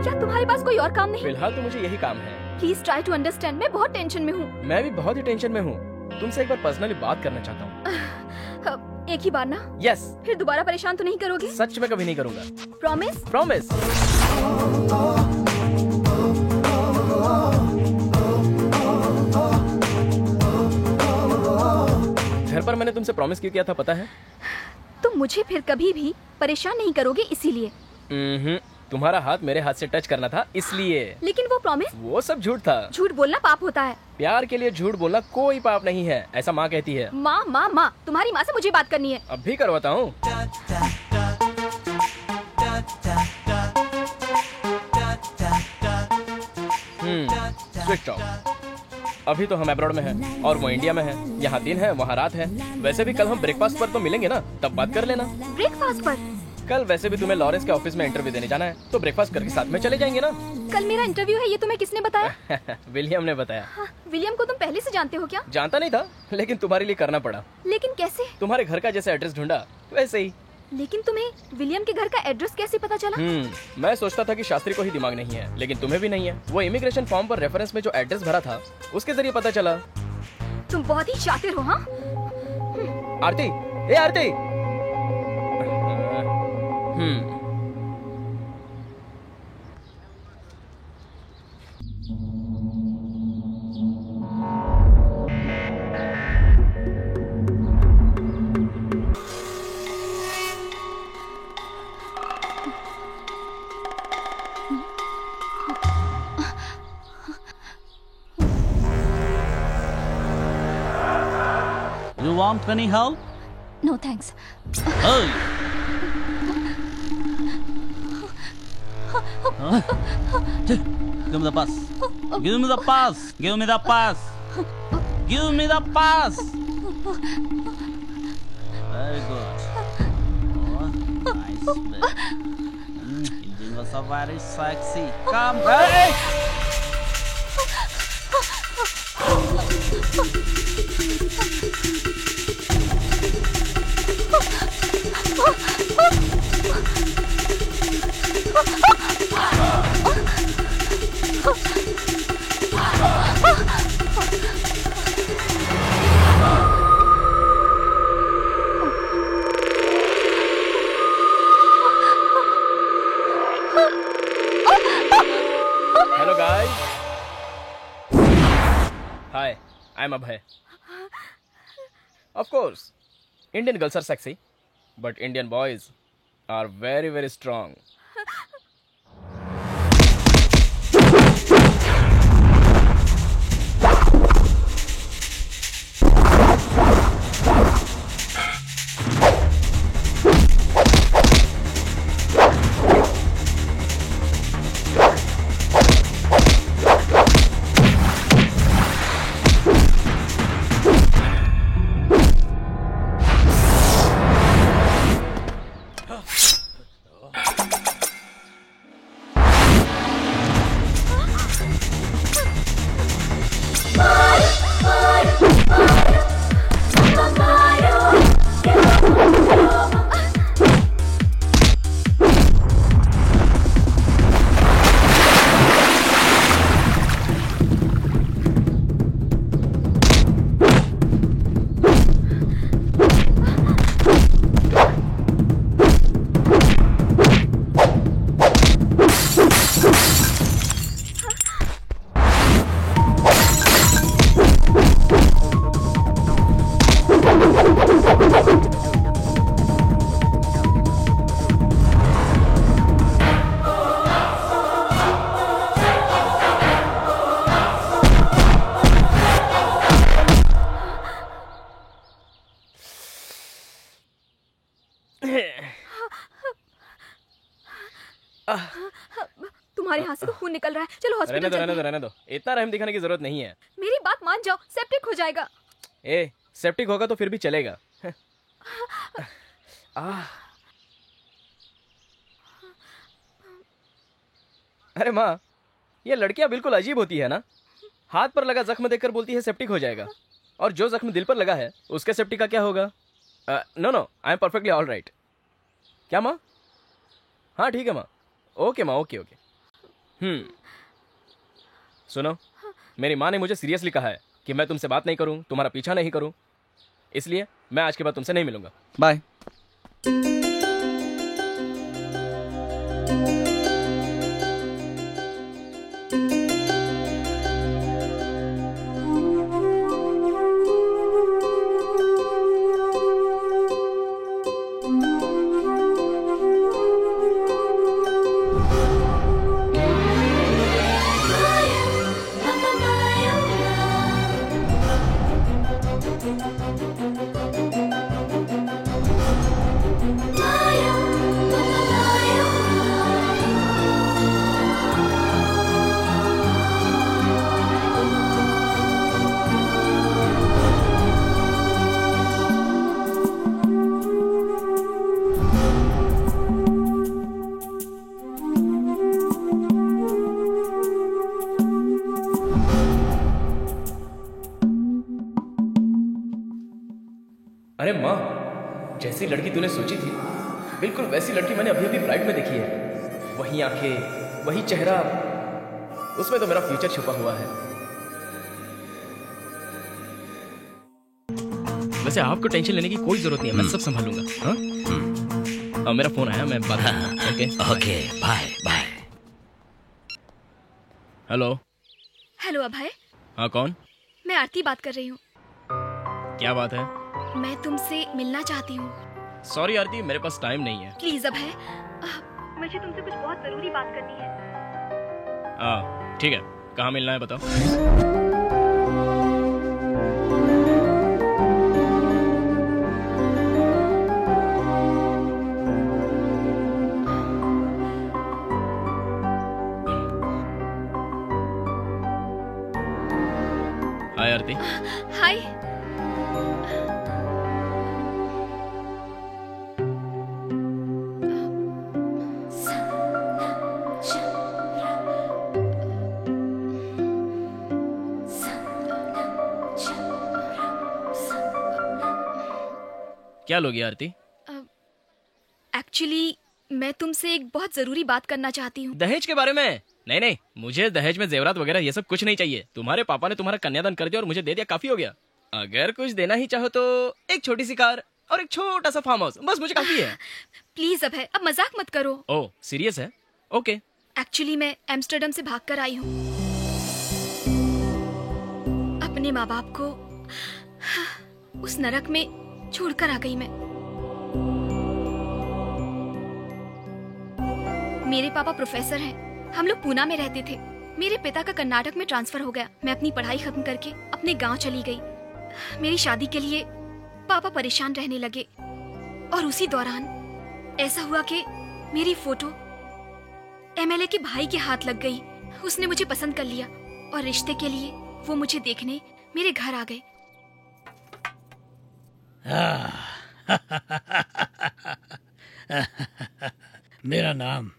क्या तुम्हारे पास कोई और काम नहीं? फिलहाल तो मुझे यही काम है। प्लीज ट्राई टू अंडरस्टैंड, मैं बहुत टेंशन में हूँ। मैं भी बहुत ही टेंशन में हूँ। तुमसे एक बार पर्सनली बात करना चाहता हूँ। एक ही बार ना? यस। फिर दोबारा परेशान तो नहीं करोगे? सच में कभी नहीं करूँगा। प्रॉमिस? प्रॉमिस। घर पर मैंने तुमसे प्रॉमिस क्यों किया था पता है? तुम मुझे फिर कभी भी परेशान नहीं करोगे इसीलिए। तुम्हारा हाथ मेरे हाथ से टच करना था इसलिए। लेकिन वो प्रॉमिस? वो सब झूठ था। झूठ बोलना पाप होता है। प्यार के लिए झूठ बोलना कोई पाप नहीं है, ऐसा माँ कहती है। माँ माँ माँ, तुम्हारी माँ से मुझे बात करनी है। अब भी करवाता हूँ। Switch off. अभी तो हम अब्रॉड में हैं और वो इंडिया में है। यहाँ दिन है, वहाँ रात है। वैसे भी कल हम ब्रेकफास्ट पर तो मिलेंगे ना, तब बात कर लेना। ब्रेकफास्ट पर? कल वैसे भी तुम्हें लॉरेंस के ऑफिस में इंटरव्यू देने जाना है, तो ब्रेकफास्ट करके साथ में चले जाएंगे ना। कल मेरा इंटरव्यू है, ये तुम्हें किसने बताया? विलियम ने बताया। हाँ, विलियम को तुम पहले से जानते हो क्या? जानता नहीं था, लेकिन तुम्हारे लिए करना पड़ा। लेकिन कैसे? तुम्हारे घर का जैसे एड्रेस ढूंढा वैसे ही। लेकिन तुम्हें विलियम के घर का एड्रेस कैसे पता चला? मैं सोचता था कि शास्त्री को ही दिमाग नहीं है, लेकिन तुम्हें भी नहीं है। वो इमिग्रेशन फॉर्म पर रेफरेंस में जो एड्रेस भरा था उसके जरिए पता चला। तुम बहुत ही शातिर हो। हाँ आरती, ए आरती। You want any help? No, thanks. Hey! Give me the pass. Give me the pass. Give me the pass. Give me the pass. Very good. Oh, nice bit. Engine was so very sexy. Come, hey! Hello guys. Hi, I'm Abhay. Of course, Indian girls are sexy, but Indian boys are very, very strong. तुम्हारे हाथ से तो खून निकल रहा है। चलो हॉस्पिटल चलते हैं। रहने दो। इतना रहम दिखाने की जरूरत नहीं है। मेरी बात मान जाओ, सेप्टिक हो जाएगा। ए, सेप्टिक होगा तो फिर भी चलेगा। अरे माँ, ये लड़कियां बिल्कुल अजीब होती है ना। हाथ पर लगा जख्म देखकर बोलती है सेप्टिक हो जाएगा, और जो जख्म दिल पर लगा है उसके सेप्टिक का क्या होगा? No, I am perfectly all right. क्या माँ? हाँ ठीक है माँ। ओके माँ, ओके। सुनो, मेरी माँ ने मुझे सीरियसली कहा है कि मैं तुमसे बात नहीं करूं, तुम्हारा पीछा नहीं करूं, इसलिए मैं आज के बाद तुमसे नहीं मिलूंगा। बाय। अरे माँ, जैसी लड़की तूने सोची थी बिल्कुल वैसी लड़की मैंने अभी अभी फ्लाइट में देखी है। वही आंखें, वही चेहरा, उसमें तो मेरा फ्यूचर छुपा हुआ है। वैसे आपको टेंशन लेने की कोई जरूरत नहीं है, मैं सब संभालूंगा। हाँ? मेरा फोन आया, मैं बात करूंगा। Okay okay, bye bye. Hello. Hello Abhay. हाँ कौन? मैं आरती बात कर रही हूँ। क्या बात है? मैं तुमसे मिलना चाहती हूँ। सॉरी आरती, मेरे पास टाइम नहीं है। प्लीज अभय, मुझे तुमसे कुछ बहुत जरूरी बात करनी है। हाँ ठीक है, कहाँ मिलना है बताओ। हाय आरती। हाय। क्या लोगी आरती? एक्चुअली मैं तुमसे एक बहुत जरूरी बात करना चाहती हूँ। दहेज के बारे में? नहीं नहीं, मुझे दहेज में जेवरात वगैरह ये सब कुछ नहीं चाहिए। तुम्हारे पापा ने तुम्हारा कन्यादान कर दिया और मुझे दे दिया, काफी हो गया। अगर कुछ देना ही चाहो तो एक छोटी सी कार और एक छोटा सा फार्म हाउस, बस मुझे काफी है। प्लीज अभय, अब मजाक मत करो। ओह सीरियस है? ओके। एक्चुअली मैं एम्स्टर्डम से भागकर आई हूँ। अपने माँ बाप को उस नरक में छोड़कर आ गई मैं। मेरे पापा प्रोफेसर हैं। हम लोग पूना में रहते थे। मेरे पिता का कर्नाटक में ट्रांसफर हो गया। मैं अपनी पढ़ाई खत्म करके अपने गांव चली गई। मेरी शादी के लिए पापा परेशान रहने लगे और उसी दौरान ऐसा हुआ कि मेरी फोटो एमएलए के भाई के हाथ लग गई। उसने मुझे पसंद कर लिया और रिश्ते के लिए वो मुझे देखने मेरे घर आ गए। मेरा नाम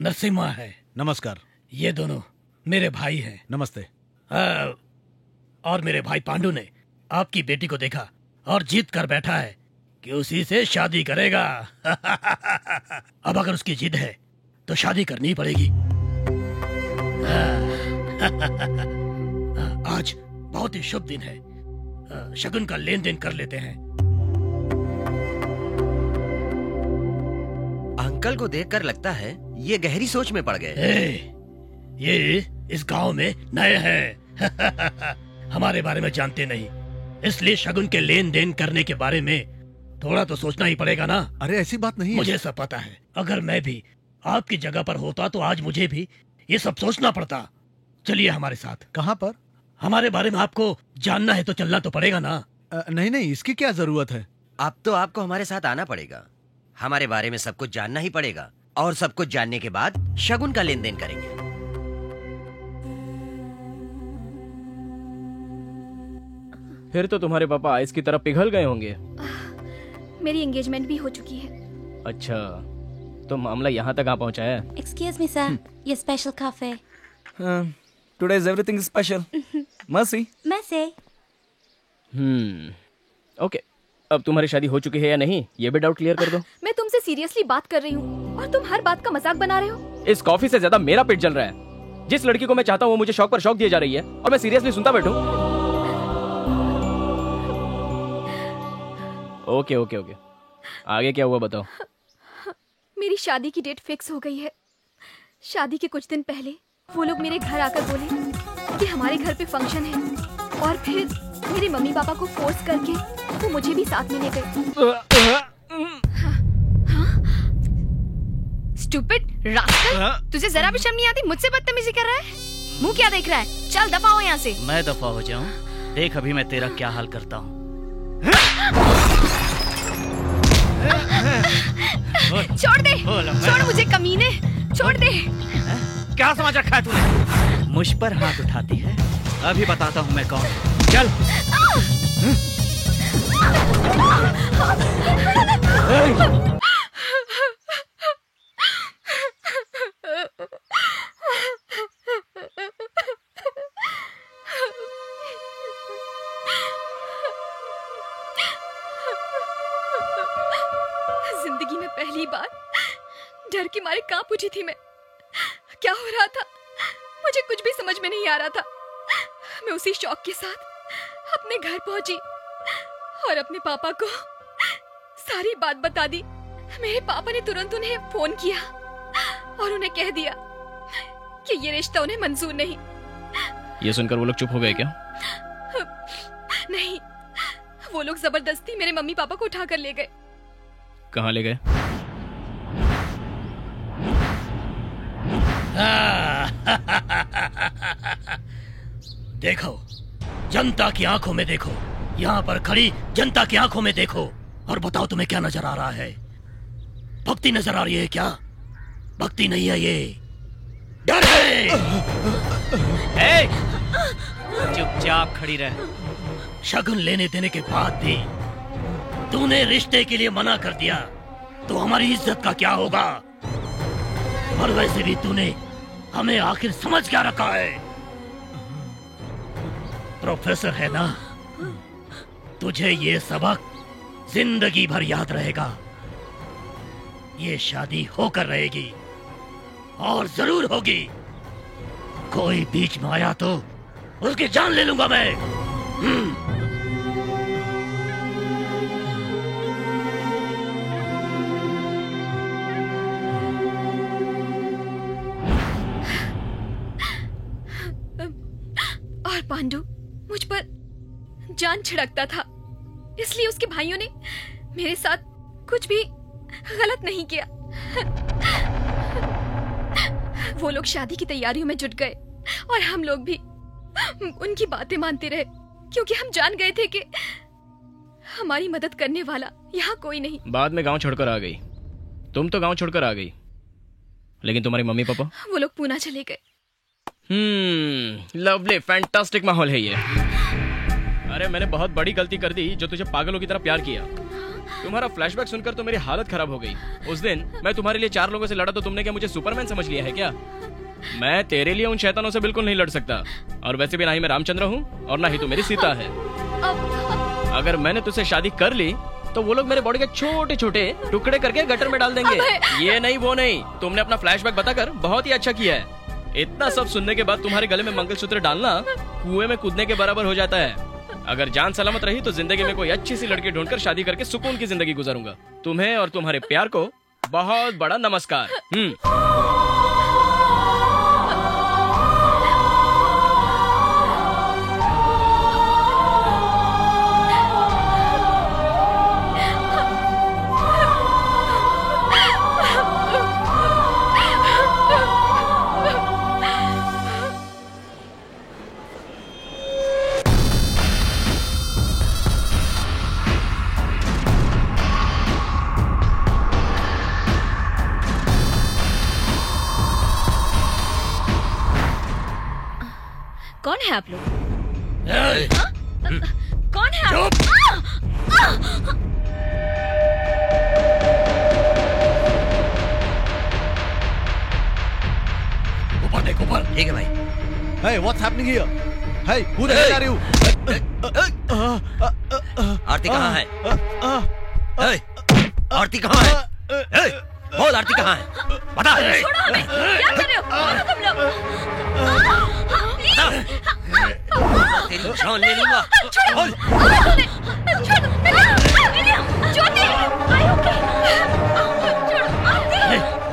नरसिम्हा है। नमस्कार। ये दोनों मेरे भाई हैं। नमस्ते। और मेरे भाई पांडु ने आपकी बेटी को देखा और जीत कर बैठा है कि उसी से शादी करेगा। अब अगर उसकी जिद है तो शादी करनी ही पड़ेगी। आज बहुत ही शुभ दिन है। शगुन का लेन देन कर लेते हैं। अंकल को देखकर लगता है ये गहरी सोच में पड़ गए। ये इस गांव में नए हैं। हमारे बारे में जानते नहीं, इसलिए शगुन के लेन देन करने के बारे में थोड़ा तो सोचना ही पड़ेगा ना। अरे ऐसी बात नहीं है। मुझे सब पता है। अगर मैं भी आपकी जगह पर होता तो आज मुझे भी ये सब सोचना पड़ता। चलिए हमारे साथ। कहाँ पर? हमारे बारे में आपको जानना है तो चलना तो पड़ेगा ना। नहीं नहीं, इसकी क्या जरूरत है? अब तो आपको हमारे साथ आना पड़ेगा। हमारे बारे में सब कुछ जानना ही पड़ेगा और सब कुछ जानने के बाद शगुन का लेन देन करेंगे। फिर तो तुम्हारे पापा आइस की तरह पिघल गए होंगे। मेरी एंगेजमेंट भी हो चुकी है। अच्छा, तो मामला यहाँ तक आ पहुँचा है। Excuse me, sir. Your special coffee. Today is everything special. Mercy. Mercy. Okay, अब तुम्हारी शादी हो चुकी है या नहीं, ये भी डाउट क्लियर कर दो। मैं तुमसे सीरियसली बात कर रही हूँ और तुम हर बात का मजाक बना रहे हो। इस कॉफी से ज्यादा मेरा पेट जल रहा है। जिस लड़की को मैं चाहता हूँ वो मुझे शौक पर शौक दिए जा रही है और मैं सीरियसली सुनता बैठूं। ओके ओके ओके, आगे क्या हुआ बताओ। मेरी शादी की डेट फिक्स हो गई है। शादी के कुछ दिन पहले वो लोग मेरे घर आकर बोले कि हमारे घर पे फंक्शन है और फिर मेरे मम्मी पापा को फोर्स करके वो मुझे भी साथ में ले गए। स्टूपिड रास्कल, तुझे जरा भी शर्म नहीं आती? मुझसे बदतमीजी कर रहा है। मुंह क्या देख रहा है? चल दफा हो यहाँ से। मैं दफा हो जाऊं? देख अभी मैं तेरा क्या हाल करता हूँ। छोड़ दे, छोड़ मुझे कमीने, छोड़ दे। क्या समझ रखा है तूने? मुझ पर हाथ उठाती है, अभी बताता हूँ मैं कौन। चल। मारे कांप उठी थी मैं। क्या हो रहा था मुझे कुछ भी समझ में नहीं आ रहा था। मैं उसी शौक के साथ अपने घर पहुंची और अपने पापा को सारी बात बता दी। मेरे पापा ने तुरंत उन्हें फोन किया और उन्हें कह दिया कि ये रिश्ता उन्हें मंजूर नहीं। ये सुनकर वो लोग चुप हो गए क्या? नहीं, वो लोग जबरदस्ती मेरे मम्मी पापा को उठाकर ले गए। कहाँ ले गए? देखो, जनता की आंखों में देखो, यहाँ पर खड़ी जनता की आंखों में देखो और बताओ तुम्हें क्या नजर आ रहा है? भक्ति नजर आ रही है क्या? भक्ति नहीं है ये, डर है। चुपचाप खड़ी रह। शगुन लेने देने के बाद भी तूने रिश्ते के लिए मना कर दिया तो हमारी इज्जत का क्या होगा? और वैसे भी तूने हमें आखिर समझ क्या रखा है? प्रोफेसर है ना, तुझे ये सबक जिंदगी भर याद रहेगा। ये शादी होकर रहेगी और जरूर होगी। कोई बीच में आया तो उसकी जान ले लूंगा मैं। और पांडु मुझ पर जान छिड़कता था, इसलिए उसके भाइयों ने मेरे साथ कुछ भी गलत नहीं किया। वो लोग शादी की तैयारियों में जुट गए और हम लोग भी उनकी बातें मानते रहे, क्योंकि हम जान गए थे कि हमारी मदद करने वाला यहाँ कोई नहीं। बाद में गांव छोड़कर आ गई। तुम तो गांव छोड़कर आ गई, लेकिन तुम्हारी मम्मी पापा? वो लोग पूना चले गए। लवली, फैंटास्टिक माहौल है ये। अरे मैंने बहुत बड़ी गलती कर दी जो तुझे पागलों की तरह प्यार किया। तुम्हारा फ्लैशबैक सुनकर तो मेरी हालत खराब हो गई। उस दिन मैं तुम्हारे लिए 4 लोगों से लड़ा तो तुमने क्या मुझे सुपरमैन समझ लिया है क्या? मैं तेरे लिए उन शैतानों से बिल्कुल नहीं लड़ सकता, और वैसे भी ना ही मैं रामचंद्र हूँ और ना ही तू मेरी सीता है। अगर मैंने तुझसे शादी कर ली तो वो लोग मेरे बॉडी के छोटे छोटे टुकड़े करके गटर में डाल देंगे। ये नहीं वो नहीं, तुमने अपना फ्लैशबैक बताकर बहुत ही अच्छा किया है। इतना सब सुनने के बाद तुम्हारे गले में मंगलसूत्र डालना कुएं में कूदने के बराबर हो जाता है। अगर जान सलामत रही तो जिंदगी में कोई अच्छी सी लड़की ढूंढकर शादी करके सुकून की जिंदगी गुजारूंगा। तुम्हें और तुम्हारे प्यार को बहुत बड़ा नमस्कार। कौन है आप लोग? कौन है आप? ऊपर देख, ऊपर। ठीक है भाई। Hey, what's happening here? Hey, who the hell are you? आरती कहाँ है? आरती कहाँ है? बोल, आरती कहाँ है? बता। छोड़ो हमें, क्या कर रहे हो? छोड़ो तुम लोग। तेरी जान ले लूंगा। छोड़ो, ज्योति,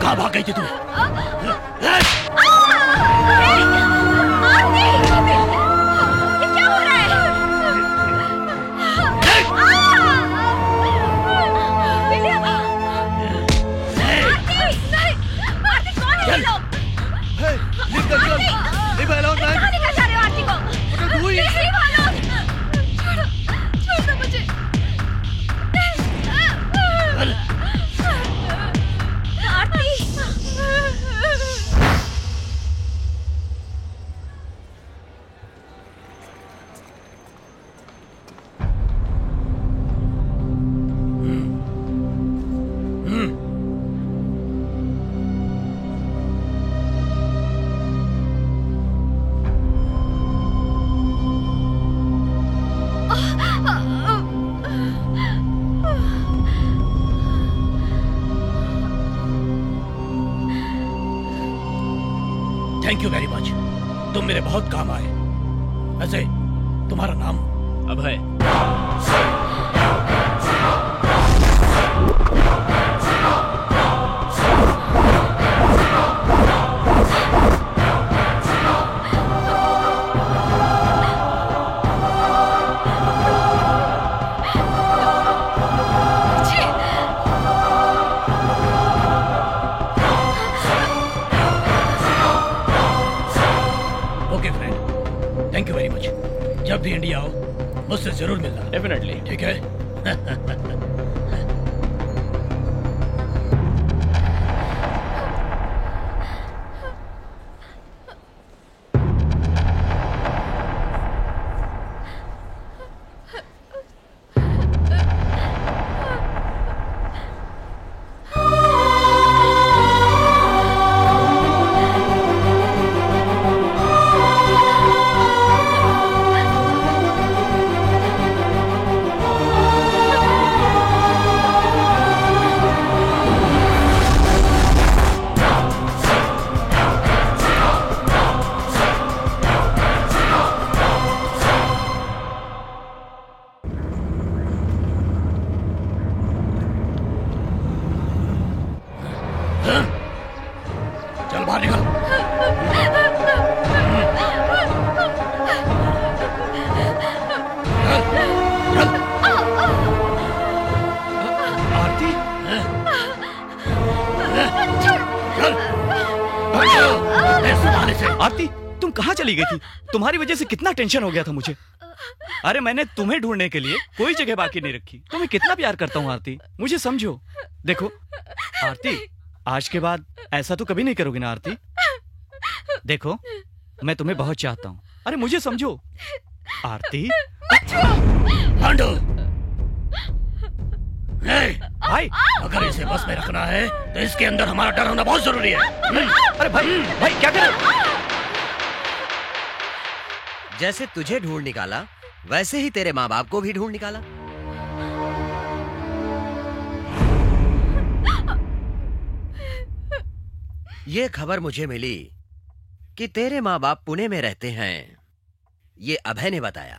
कहाँ भाग गई थी तू? क्या हो रहा है? कहाँ लेकर जा रहे हो आरती को? छोड़ दो मुझे। Aarti, thank you very much, तुम मेरे बहुत काम आए। वैसे तुम्हारा नाम? Abhay. Okay friend, thank you very much. जब भी इंडिया आओ मुझसे जरूर मिलना। डेफिनेटली। ठीक है। चल बाहर निकल। आरती, आरती तुम कहाँ चली गई थी? तुम्हारी वजह से कितना टेंशन हो गया था मुझे। अरे मैंने तुम्हें ढूंढने के लिए कोई जगह बाकी नहीं रखी। तुम्हें कितना प्यार करता हूँ आरती, मुझे समझो। देखो आरती, आज के बाद ऐसा तो कभी नहीं करोगी ना आरती? देखो मैं तुम्हें बहुत चाहता हूँ। अरे मुझे समझो आरती। पांडु, भाई अगर इसे बस में रखना है तो इसके अंदर हमारा डर होना बहुत जरूरी है। अरे भाई क्या कर रहे हो? जैसे तुझे ढूंढ निकाला वैसे ही तेरे माँ बाप को भी ढूंढ निकाला। ये खबर मुझे मिली कि तेरे माँ बाप पुणे में रहते हैं। ये अभय ने बताया।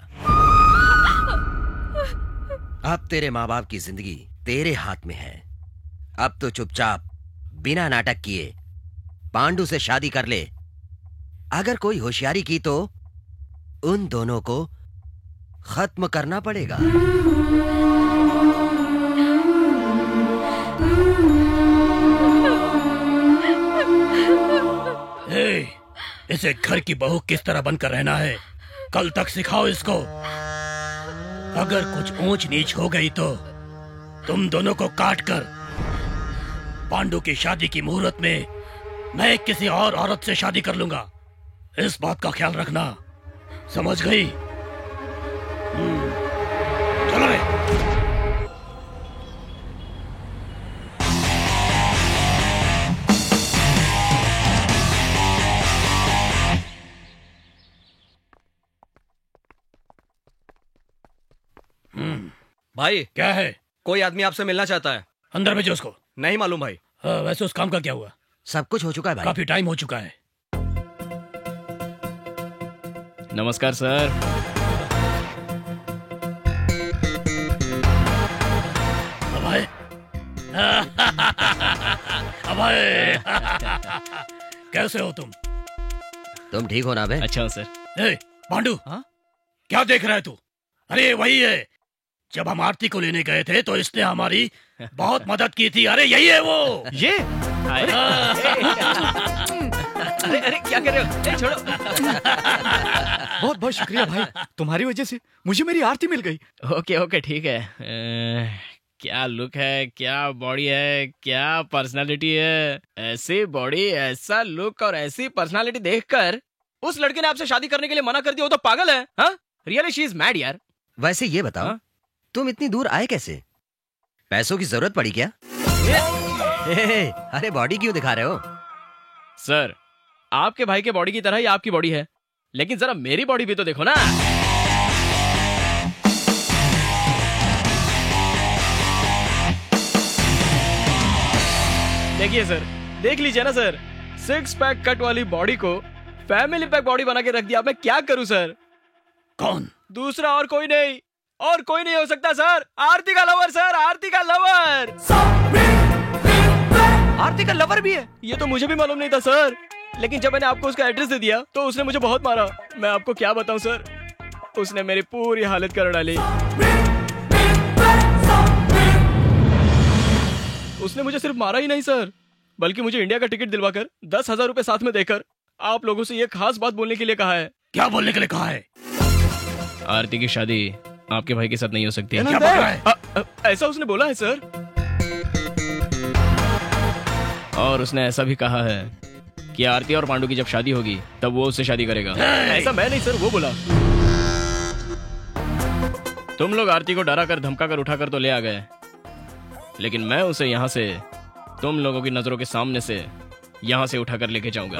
अब तेरे माँ बाप की जिंदगी तेरे हाथ में है। अब तो चुपचाप बिना नाटक किए पांडु से शादी कर ले। अगर कोई होशियारी की तो उन दोनों को खत्म करना पड़ेगा। इसे घर की बहू किस तरह बनकर रहना है कल तक सिखाओ इसको। अगर कुछ ऊंच नीच हो गई तो तुम दोनों को काट कर पांडु की शादी की मुहूर्त में मैं किसी और औरत से शादी कर लूंगा। इस बात का ख्याल रखना, समझ गई? चलो रे। भाई क्या है? कोई आदमी आपसे मिलना चाहता है। अंदर भेजो उसको। नहीं मालूम भाई। वैसे उस काम का क्या हुआ? सब कुछ हो चुका है भाई। काफी टाइम हो चुका है। नमस्कार सर। अभय। अभय। कैसे हो तुम? तुम ठीक हो ना बे? अच्छा सर। पांडु, क्या देख रहा है तू? अरे वही है, जब हम आरती को लेने गए थे तो इसने हमारी बहुत मदद की थी। अरे यही है वो। ये अरे अरे क्या कर रहे हो? छोड़ो। बहुत बहुत शुक्रिया भाई, तुम्हारी वजह से मुझे मेरी आरती मिल गई। ओके ओके ठीक है। क्या लुक है, क्या बॉडी है, क्या पर्सनालिटी है। ऐसी बॉडी, ऐसा लुक और ऐसी पर्सनालिटी देखकर उस लड़के ने आपसे शादी करने के लिए मना कर दिया। वो तो पागल है। हाँ रियली शी इज मैड यार। वैसे ये बताओ तुम इतनी दूर आए कैसे? पैसों की जरूरत पड़ी क्या? अरे बॉडी क्यों दिखा रहे हो? सर आपके भाई के बॉडी की तरह ही आपकी बॉडी है, लेकिन जरा मेरी बॉडी भी तो देखो ना। देखिए सर, देख लीजिए ना सर, 6 पैक कट वाली बॉडी को फैमिली पैक बॉडी बना के रख दिया, मैं क्या करूं सर? कौन? दूसरा और कोई नहीं, और कोई नहीं हो सकता सर। आरती का लवर सर, आरती का लवर। आरती का लवर भी है? ये तो मुझे भी मालूम नहीं था सर, लेकिन जब मैंने आपको उसका एड्रेस दे दिया तो उसने मुझे बहुत मारा। मैं आपको क्या बताऊं सर, उसने मेरी पूरी हालत कर डाली। उसने मुझे सिर्फ मारा ही नहीं सर, बल्कि मुझे इंडिया का टिकट दिलवाकर 10,000 रुपए साथ में देकर आप लोगों से ये खास बात बोलने के लिए कहा है। क्या बोलने के लिए कहा है? आरती की शादी आपके भाई के साथ नहीं हो सकती। क्या बोल रहा है? ऐसा उसने बोला है सर, और उसने ऐसा भी कहा है कि आरती और पांडु की जब शादी होगी तब वो उससे शादी करेगा। ऐसा मैं नहीं सर, वो बोला। तुम लोग आरती को डरा कर धमका कर उठाकर तो ले आ गए, लेकिन मैं उसे यहाँ से तुम लोगों की नजरों के सामने से यहाँ से उठाकर लेके जाऊंगा।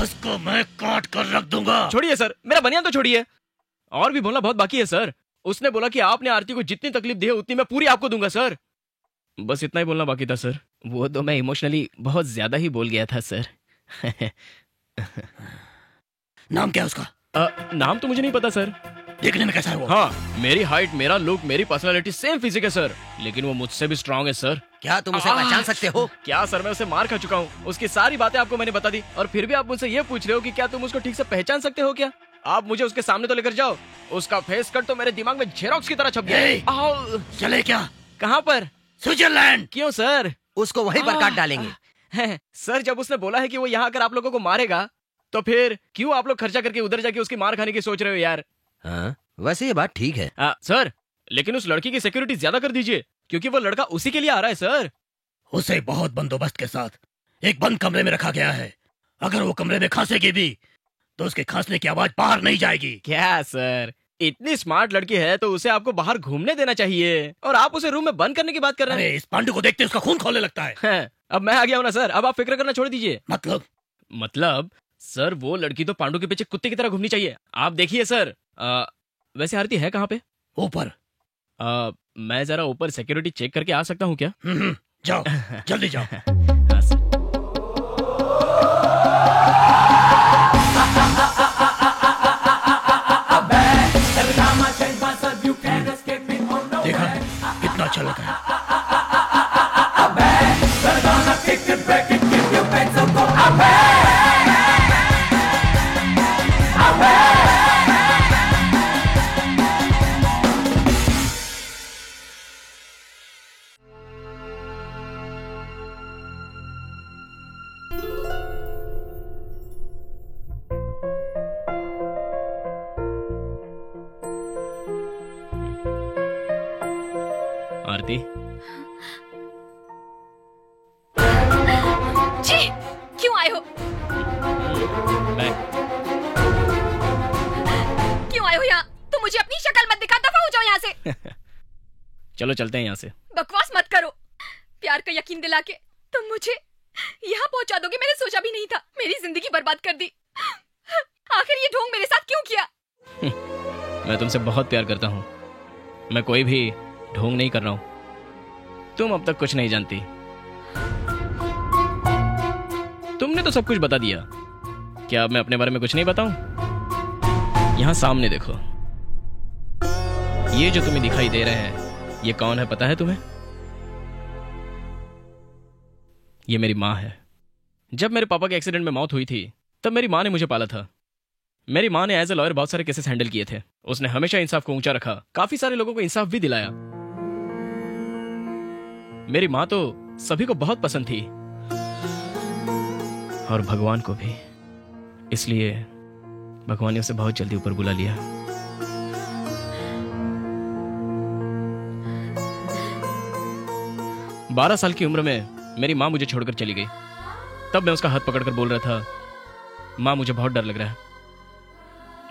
उसको मैं काट कर रख दूंगा। छोड़िए सर, मेरा बनियान तो छोड़िए, और भी बोलना बहुत बाकी है सर। उसने बोला कि आपने आरती को जितनी तकलीफ दी है उतनी मैं पूरी आपको दूंगा सर। बस इतना ही बोलना बाकी था सर। वो तो मैं इमोशनली बहुत ज्यादा ही बोल गया था सर। नाम क्या है उसका? नाम तो मुझे नहीं पता सर। देखने में कैसा है वो? हाँ, मेरी हाइट, मेरा लुक, मेरी पर्सनालिटी सेम फिजिक है सर, लेकिन वो मुझसे भी स्ट्रांग है सर। क्या तुम उसे पहचान सकते हो? क्या सर, मैं उसे मार खा चुका हूँ, उसकी सारी बातें आपको मैंने बता दी, और फिर भी आप मुझसे ये पूछ रहे हो कि क्या तुम उसको ठीक से पहचान सकते हो क्या? आप मुझे उसके सामने तो लेकर जाओ, उसका फेस कट तो मेरे दिमाग में जेरोक्स की तरह छप गया। चले क्या? कहाँ पर? स्विट्जरलैंड। क्यों सर? उसको वहीं पर काट डालेंगे। सर, जब उसने बोला है कि वो यहाँ आकर आप लोगों को मारेगा, तो फिर क्यों आप लोग खर्चा करके उधर जाके उसकी मार खाने की सोच रहे हो यार? हाँ, वैसे ये बात ठीक है। सर, लेकिन उस लड़की की सिक्योरिटी ज्यादा कर दीजिए, क्योंकि वो लड़का उसी के लिए आ रहा है सर। उसे बहुत बंदोबस्त के साथ एक बंद कमरे में रखा गया है। अगर वो कमरे में खांसेगी भी तो उसके खांसने की आवाज बाहर नहीं जाएगी। क्या सर, इतनी स्मार्ट लड़की है तो उसे आपको बाहर घूमने देना चाहिए, और आप उसे रूम में बंद करने की बात कर रहे हैं। इस पांडु को देखते उसका खून खौलने लगता है। अब मैं आ गया हूँ ना सर, अब आप फिक्र करना छोड़ दीजिए। मतलब सर, वो लड़की तो पांडु के पीछे कुत्ते की तरह घूमनी चाहिए। आप देखिए सर। वैसे आरती है कहाँ पे? ऊपर। मैं जरा ऊपर सिक्योरिटी चेक करके आ सकता हूँ क्या? जाओ, जल्दी जाओ। देखा कितना अच्छा लगा है। आरती जी, क्यों आए हो? क्यों आए हो यहाँ? तुम मुझे अपनी शक्ल मत दिखा, दफा हो जाओ यहाँ से। चलो चलते हैं यहाँ से। बकवास मत करो। प्यार का यकीन दिला के तुम मुझे यहाँ पहुँचा दोगे, मैंने सोचा भी नहीं था। मेरी जिंदगी बर्बाद कर दी। आखिर ये ढोंग मेरे साथ क्यों किया? मैं तुमसे बहुत प्यार करता हूँ। मैं कोई भी ढोंग नहीं कर रहा हूँ। तुम अब तक कुछ नहीं जानती। तुमने तो सब कुछ बता दिया। क्या अब मैं अपने बारे में कुछ नहीं बताऊं? यहाँ सामने देखो, ये जो तुम्हें दिखाई दे रहे हैं, ये कौन है पता है तुम्हें? ये मेरी माँ है। जब मेरे पापा के एक्सीडेंट में मौत हुई थी तब मेरी माँ ने मुझे पाला था। मेरी माँ ने एज ए लॉयर बहुत सारे केसेस हैंडल किए थे। उसने हमेशा इंसाफ को ऊंचा रखा, काफी सारे लोगों को इंसाफ भी दिलाया। मेरी माँ तो सभी को बहुत पसंद थी, और भगवान को भी। इसलिए भगवान ने उसे बहुत जल्दी ऊपर बुला लिया। बारह साल की उम्र में मेरी माँ मुझे छोड़कर चली गई। तब मैं उसका हाथ पकड़कर बोल रहा था, माँ मुझे बहुत डर लग रहा है।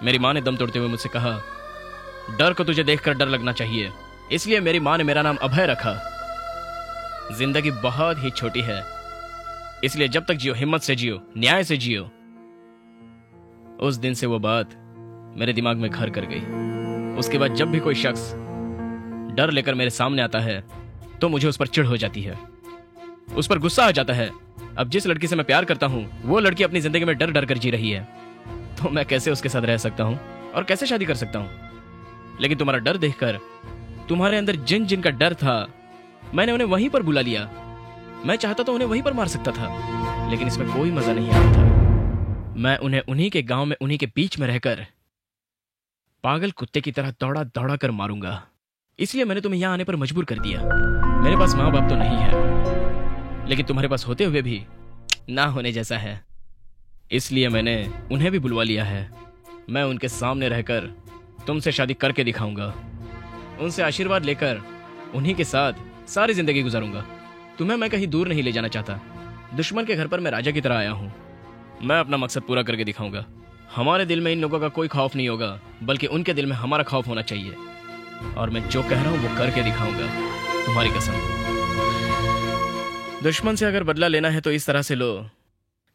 मेरी माँ ने दम तोड़ते हुए मुझसे कहा, डर को तुझे देखकर डर लगना चाहिए। इसलिए मेरी माँ ने मेरा नाम अभय रखा। जिंदगी बहुत ही छोटी है, इसलिए जब तक जियो हिम्मत से जियो, न्याय से जियो। उस दिन से वो बात मेरे दिमाग में घर कर गई। उसके बाद जब भी कोई शख्स डर लेकर मेरे सामने आता है तो मुझे उस पर चिढ़ हो जाती है। उस पर गुस्सा आ जाता है। अब जिस लड़की से मैं प्यार करता हूँ वो लड़की अपनी जिंदगी में डर डर कर जी रही है, तो मैं कैसे उसके साथ रह सकता हूँ और कैसे शादी कर सकता हूँ। लेकिन तुम्हारा डर देखकर, तुम्हारे अंदर जिन जिन का डर था, मैंने उन्हें वहीं पर बुला लिया। मैं चाहता तो उन्हें वहीं पर मार सकता था, लेकिन इसमें कोई मजा नहीं आता था। मैं उन्हें उन्हीं के गांव में, उन्हीं के बीच में रहकर पागल कुत्ते की तरह दौड़ा दौड़ा कर मारूंगा। इसलिए मैंने तुम्हें यहां आने पर मजबूर कर दिया। मेरे पास माँ बाप तो नहीं है, लेकिन तुम्हारे पास होते हुए भी ना होने जैसा है, इसलिए मैंने उन्हें भी बुलवा लिया है। मैं उनके सामने रहकर तुमसे शादी करके दिखाऊंगा, उनसे आशीर्वाद लेकर उन्हीं के साथ सारी जिंदगी गुजारूंगा। तुम्हें मैं कहीं दूर नहीं ले जाना चाहता। दुश्मन के घर पर मैं राजा की तरह आया हूं। मैं अपना मकसद पूरा करके दिखाऊंगा। हमारे दिल में इन लोगों का कोई खौफ नहीं होगा, बल्कि उनके दिल में हमारा खौफ होना चाहिए। और मैं जो कह रहा हूं वो करके दिखाऊंगा, तुम्हारी कसम। दुश्मन से अगर बदला लेना है तो इस तरह से लो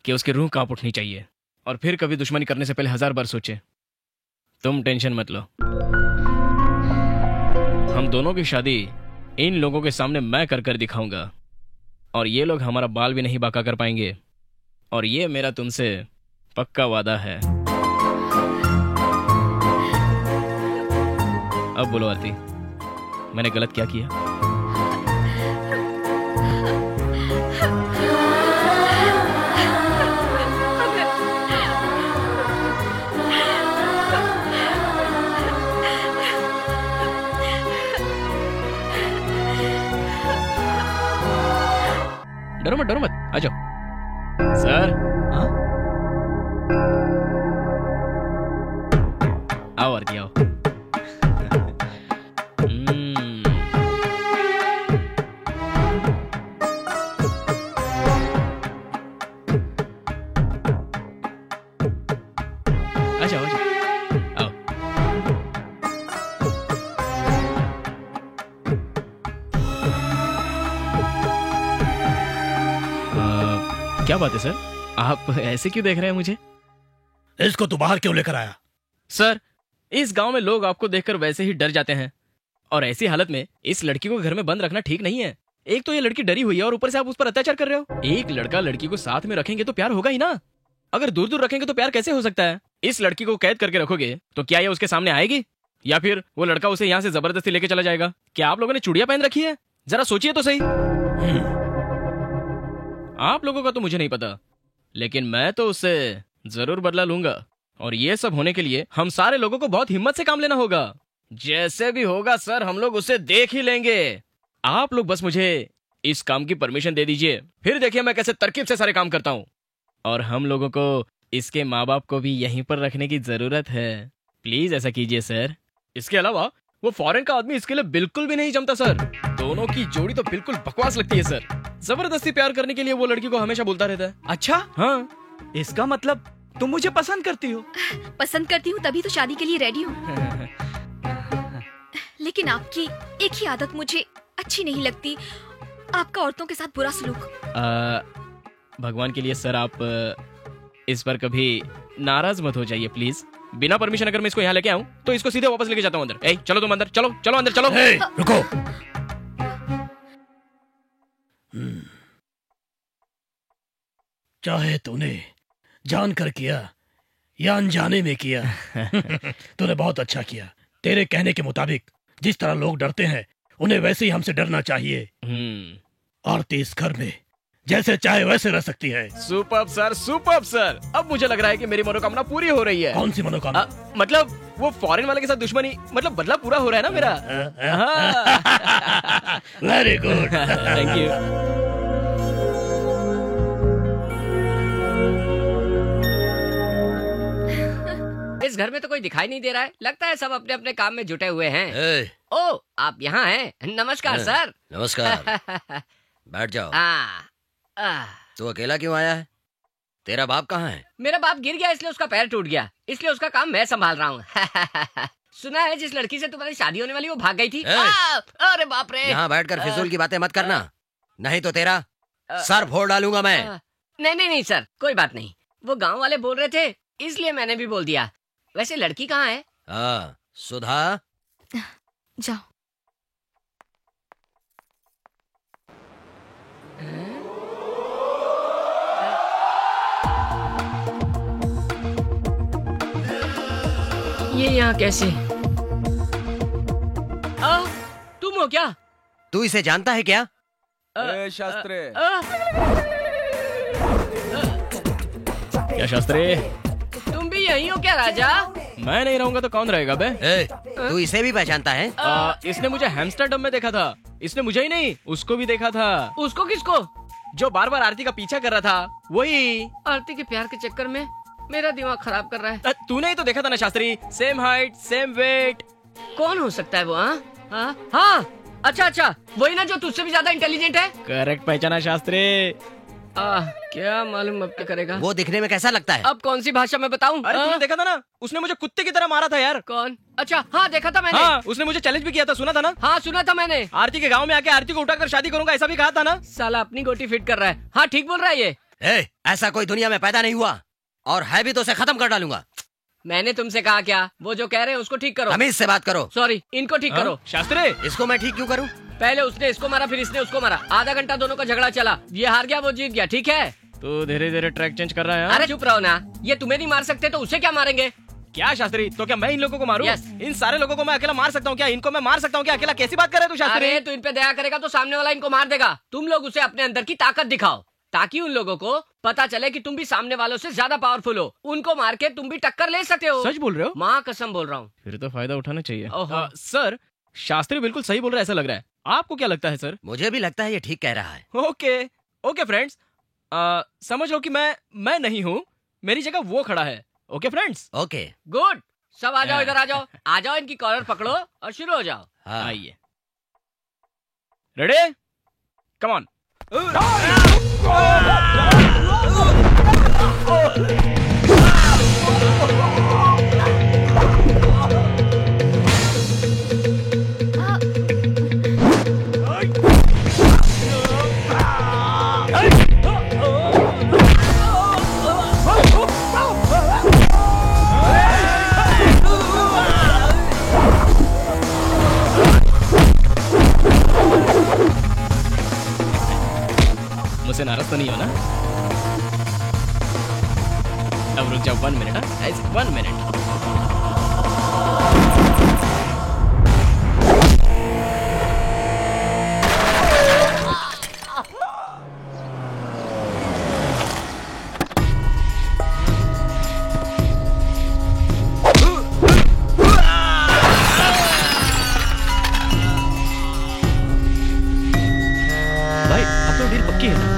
कि उसकी रूह कांप उठनी चाहिए, और फिर कभी दुश्मनी करने से पहले 1000 बार सोचे। तुम टेंशन मत लो, हम दोनों की शादी इन लोगों के सामने मैं कर दिखाऊंगा, और ये लोग हमारा बाल भी नहीं बांका कर पाएंगे। और ये मेरा तुमसे पक्का वादा है। अब बोलो आरती, मैंने गलत क्या किया? डरो मत, आ जाओ। सर, हाँ? आओ आरती आओ। क्या बात है सर, आप ऐसे क्यों देख रहे हैं मुझे? इसको तू बाहर क्यों लेकर आया? सर, इस गांव में लोग आपको देखकर वैसे ही डर जाते हैं, और ऐसी हालत में इस लड़की को घर में बंद रखना ठीक नहीं है। एक तो ये लड़की डरी हुई है और ऊपर से आप उस पर अत्याचार कर रहे हो। एक लड़का लड़की को साथ में रखेंगे तो प्यार होगा ही ना। अगर दूर दूर रखेंगे तो प्यार कैसे हो सकता है? इस लड़की को कैद करके रखोगे तो क्या ये उसके सामने आएगी, या फिर वो लड़का उसे यहाँ से जबरदस्ती लेके चला जाएगा? क्या आप लोगों ने चूड़ियां पहन रखी है? जरा सोचिए तो सही। आप लोगों का तो मुझे नहीं पता, लेकिन मैं तो उससे जरूर बदला लूंगा, और ये सब होने के लिए हम सारे लोगों को बहुत हिम्मत से काम लेना होगा। जैसे भी होगा सर, हम लोग उसे देख ही लेंगे। आप लोग बस मुझे इस काम की परमिशन दे दीजिए, फिर देखिए मैं कैसे तरकीब से सारे काम करता हूँ। और हम लोगों को इसके माँ बाप को भी यहीं पर रखने की जरूरत है। प्लीज ऐसा कीजिए सर। इसके अलावा वो फॉरेन का आदमी इसके लिए बिल्कुल भी नहीं जमता सर। दोनों की जोड़ी तो बिल्कुल बकवास लगती है सर। जबरदस्ती प्यार करने के लिए वो लड़की को हमेशा बोलता रहता है। अच्छा, हाँ, इसका मतलब तुम मुझे पसंद करती हो? पसंद करती हूँ तभी तो शादी के लिए रेडी हूँ। लेकिन आपकी एक ही आदत मुझे अच्छी नहीं लगती, आपका औरतों के साथ बुरा सलूक। भगवान के लिए सर, आप इस पर कभी नाराज मत हो जाइए प्लीज। बिना परमिशन अगर मैं इसको यहाँ लेके आऊँ तो इसको सीधे वापस लेके जाता हूँ अंदर। ए, चलो तुम अंदर, चलो चलो अंदर चलो। रुको। चाहे तूने जानकर किया या अनजाने में किया, तूने बहुत अच्छा किया। तेरे कहने के मुताबिक जिस तरह लोग डरते हैं उन्हें वैसे ही हमसे डरना चाहिए। आरती इस घर में जैसे चाहे वैसे रह सकती है। Superb sir, superb sir. अब मुझे लग रहा है कि मेरी मनोकामना पूरी हो रही है। कौन सी मनोकामना? मतलब वो फॉरेन वाले के साथ दुश्मनी, मतलब बदला पूरा हो रहा है ना मेरा। Very good, thank you. इस घर में तो कोई दिखाई नहीं दे रहा है, लगता है सब अपने अपने काम में जुटे हुए हैं। ओ, आप यहाँ हैं? नमस्कार सर। नमस्कार। बैठ जाओ। तू अकेला क्यों आया है? तेरा बाप कहाँ है? मेरा बाप गिर गया इसलिए उसका पैर टूट गया, इसलिए उसका काम मैं संभाल रहा हूँ। सुना है जिस लड़की से तुम्हारी शादी होने वाली वो भाग गई थी। अरे बाप रे। यहाँ बैठकर फिजूल की बातें मत करना, नहीं तो तेरा सर फोड़ डालूंगा मैं। नहीं सर, कोई बात नहीं। वो गाँव वाले बोल रहे थे इसलिए मैंने भी बोल दिया। वैसे लड़की कहाँ है? सुधा, जाओ। ये यहाँ कैसे? तुम हो क्या? तू इसे जानता है क्या? शास्त्री। क्या शास्त्री? तुम भी यही हो क्या राजा? मैं नहीं रहूंगा तो कौन रहेगा बे? तू इसे भी पहचानता है? इसने मुझे हैमस्टरडम में देखा था। इसने मुझे ही नहीं, उसको भी देखा था। उसको किसको? जो बार बार आरती का पीछा कर रहा था, वही। आरती के प्यार के चक्कर में मेरा दिमाग खराब कर रहा है। तूने ही तो देखा था ना Shastri, same height same weight. कौन हो सकता है वो? हाँ, अच्छा, वही ना जो तुझसे भी ज्यादा इंटेलिजेंट है। करेक्ट पहचाना शास्त्री। क्या मालूम अब क्या करेगा। वो दिखने में कैसा लगता है? अब कौन सी भाषा में बताऊं? अरे तूने देखा था ना, उसने मुझे कुत्ते की तरह मारा था यार। कौन? अच्छा, हाँ देखा था मैंने। हाँ, उसने मुझे चैलेंज भी किया था, सुना था ना? हाँ सुना था मैंने। आरती के गांव में आके आरती को उठाकर शादी करूंगा ऐसा भी कहा था ना? साला अपनी गोटी फिट कर रहा है। हाँ ठीक बोल रहा है ये। ऐसा कोई दुनिया में पैदा नहीं हुआ, और है भी तो उसे खत्म कर डालूंगा। मैंने तुमसे कहा क्या? वो जो कह रहे हैं उसको ठीक करो। तमीज से बात करो। सॉरी, इनको ठीक करो। शास्त्री, इसको मैं ठीक क्यों करूं? पहले उसने इसको मारा, फिर इसने उसको मारा। आधा घंटा दोनों का झगड़ा चला। ये हार गया, वो जीत गया। ठीक है? तो धीरे धीरे ट्रैक चेंज कर रहा है। अरे चुप रहो ना। ये तुम्हें नहीं मार सकते तो उसे क्या मारेंगे? क्या शास्त्री, तो क्या मैं इन लोगों को मारूं? Yes. इन सारे लोगों को मैं अकेला मार सकता हूँ क्या? इनको मैं मार सकता हूँ क्या अकेला? कैसी बात कर रहे तू शास्त्री? अरे तू इन पे दया करेगा तो सामने वाला इनको मार देगा। तुम लोग उसे अपने अंदर की ताकत दिखाओ, ताकि उन लोगों को पता चले कि तुम भी सामने वालों से ज्यादा पावरफुल हो। उनको मार के तुम भी टक्कर ले सकते हो। सच बोल रहे हो? माँ कसम बोल रहा हूँ। फिर तो फायदा उठाना चाहिए। सर, शास्त्री बिल्कुल सही बोल रहा है ऐसा लग रहा है। आपको क्या लगता है सर? मुझे भी लगता है ये ठीक कह रहा है। ओके फ्रेंड्स, समझ लो कि मैं नहीं हूँ, मेरी जगह वो खड़ा है। Okay friends? Okay good. सब आ जाओ, इधर आ जाओ। आ जाओ, इनकी कॉलर पकड़ो और शुरू हो जाओ। आइए। रेडी? Come on. मुझसे नाराज तो नहीं हो ना? अब रुक जाओ 1 मिनट। 1 मिनट। भाई अब तो डील पक्की है ना?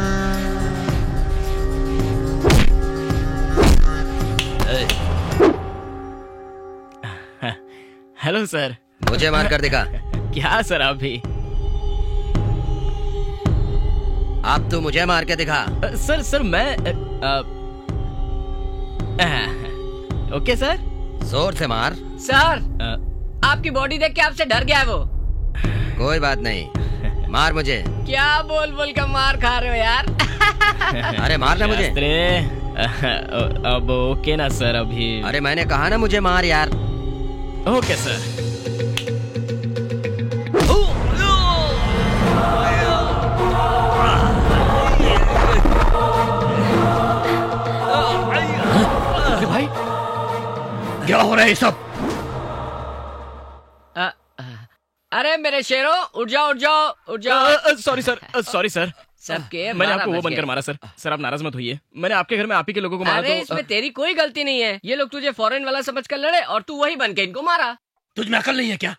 Hello sir. मुझे मार कर दिखा। क्या सर आप भी? आप तो मुझे मार के दिखा। सर मैं ओके सर। जोर से मार। सर, आपकी बॉडी देख के आपसे डर गया है वो। कोई बात नहीं, मार मुझे। क्या बोल बोल कर मार खा रहे हो यार? अरे मारना मुझे। अब ओके ना सर अभी? अरे मैंने कहा ना मुझे मार यार। Okay sir. अरे भाई क्या हो रहा है ये सब? अरे मेरे शेरों, उठ जाओ उठ जाओ उठ जाओ। Sorry sir. सबके मैंने आपको वो बनकर मारा सर। सर आप नाराज मत होइए, मैंने आपके घर में आप ही के लोगों को मारा। अरे इसमें तेरी कोई गलती नहीं है। ये लोग तुझे फॉरेन वाला समझकर लड़े और तू वही बन के इनको मारा। तुझ में अकल नहीं है क्या?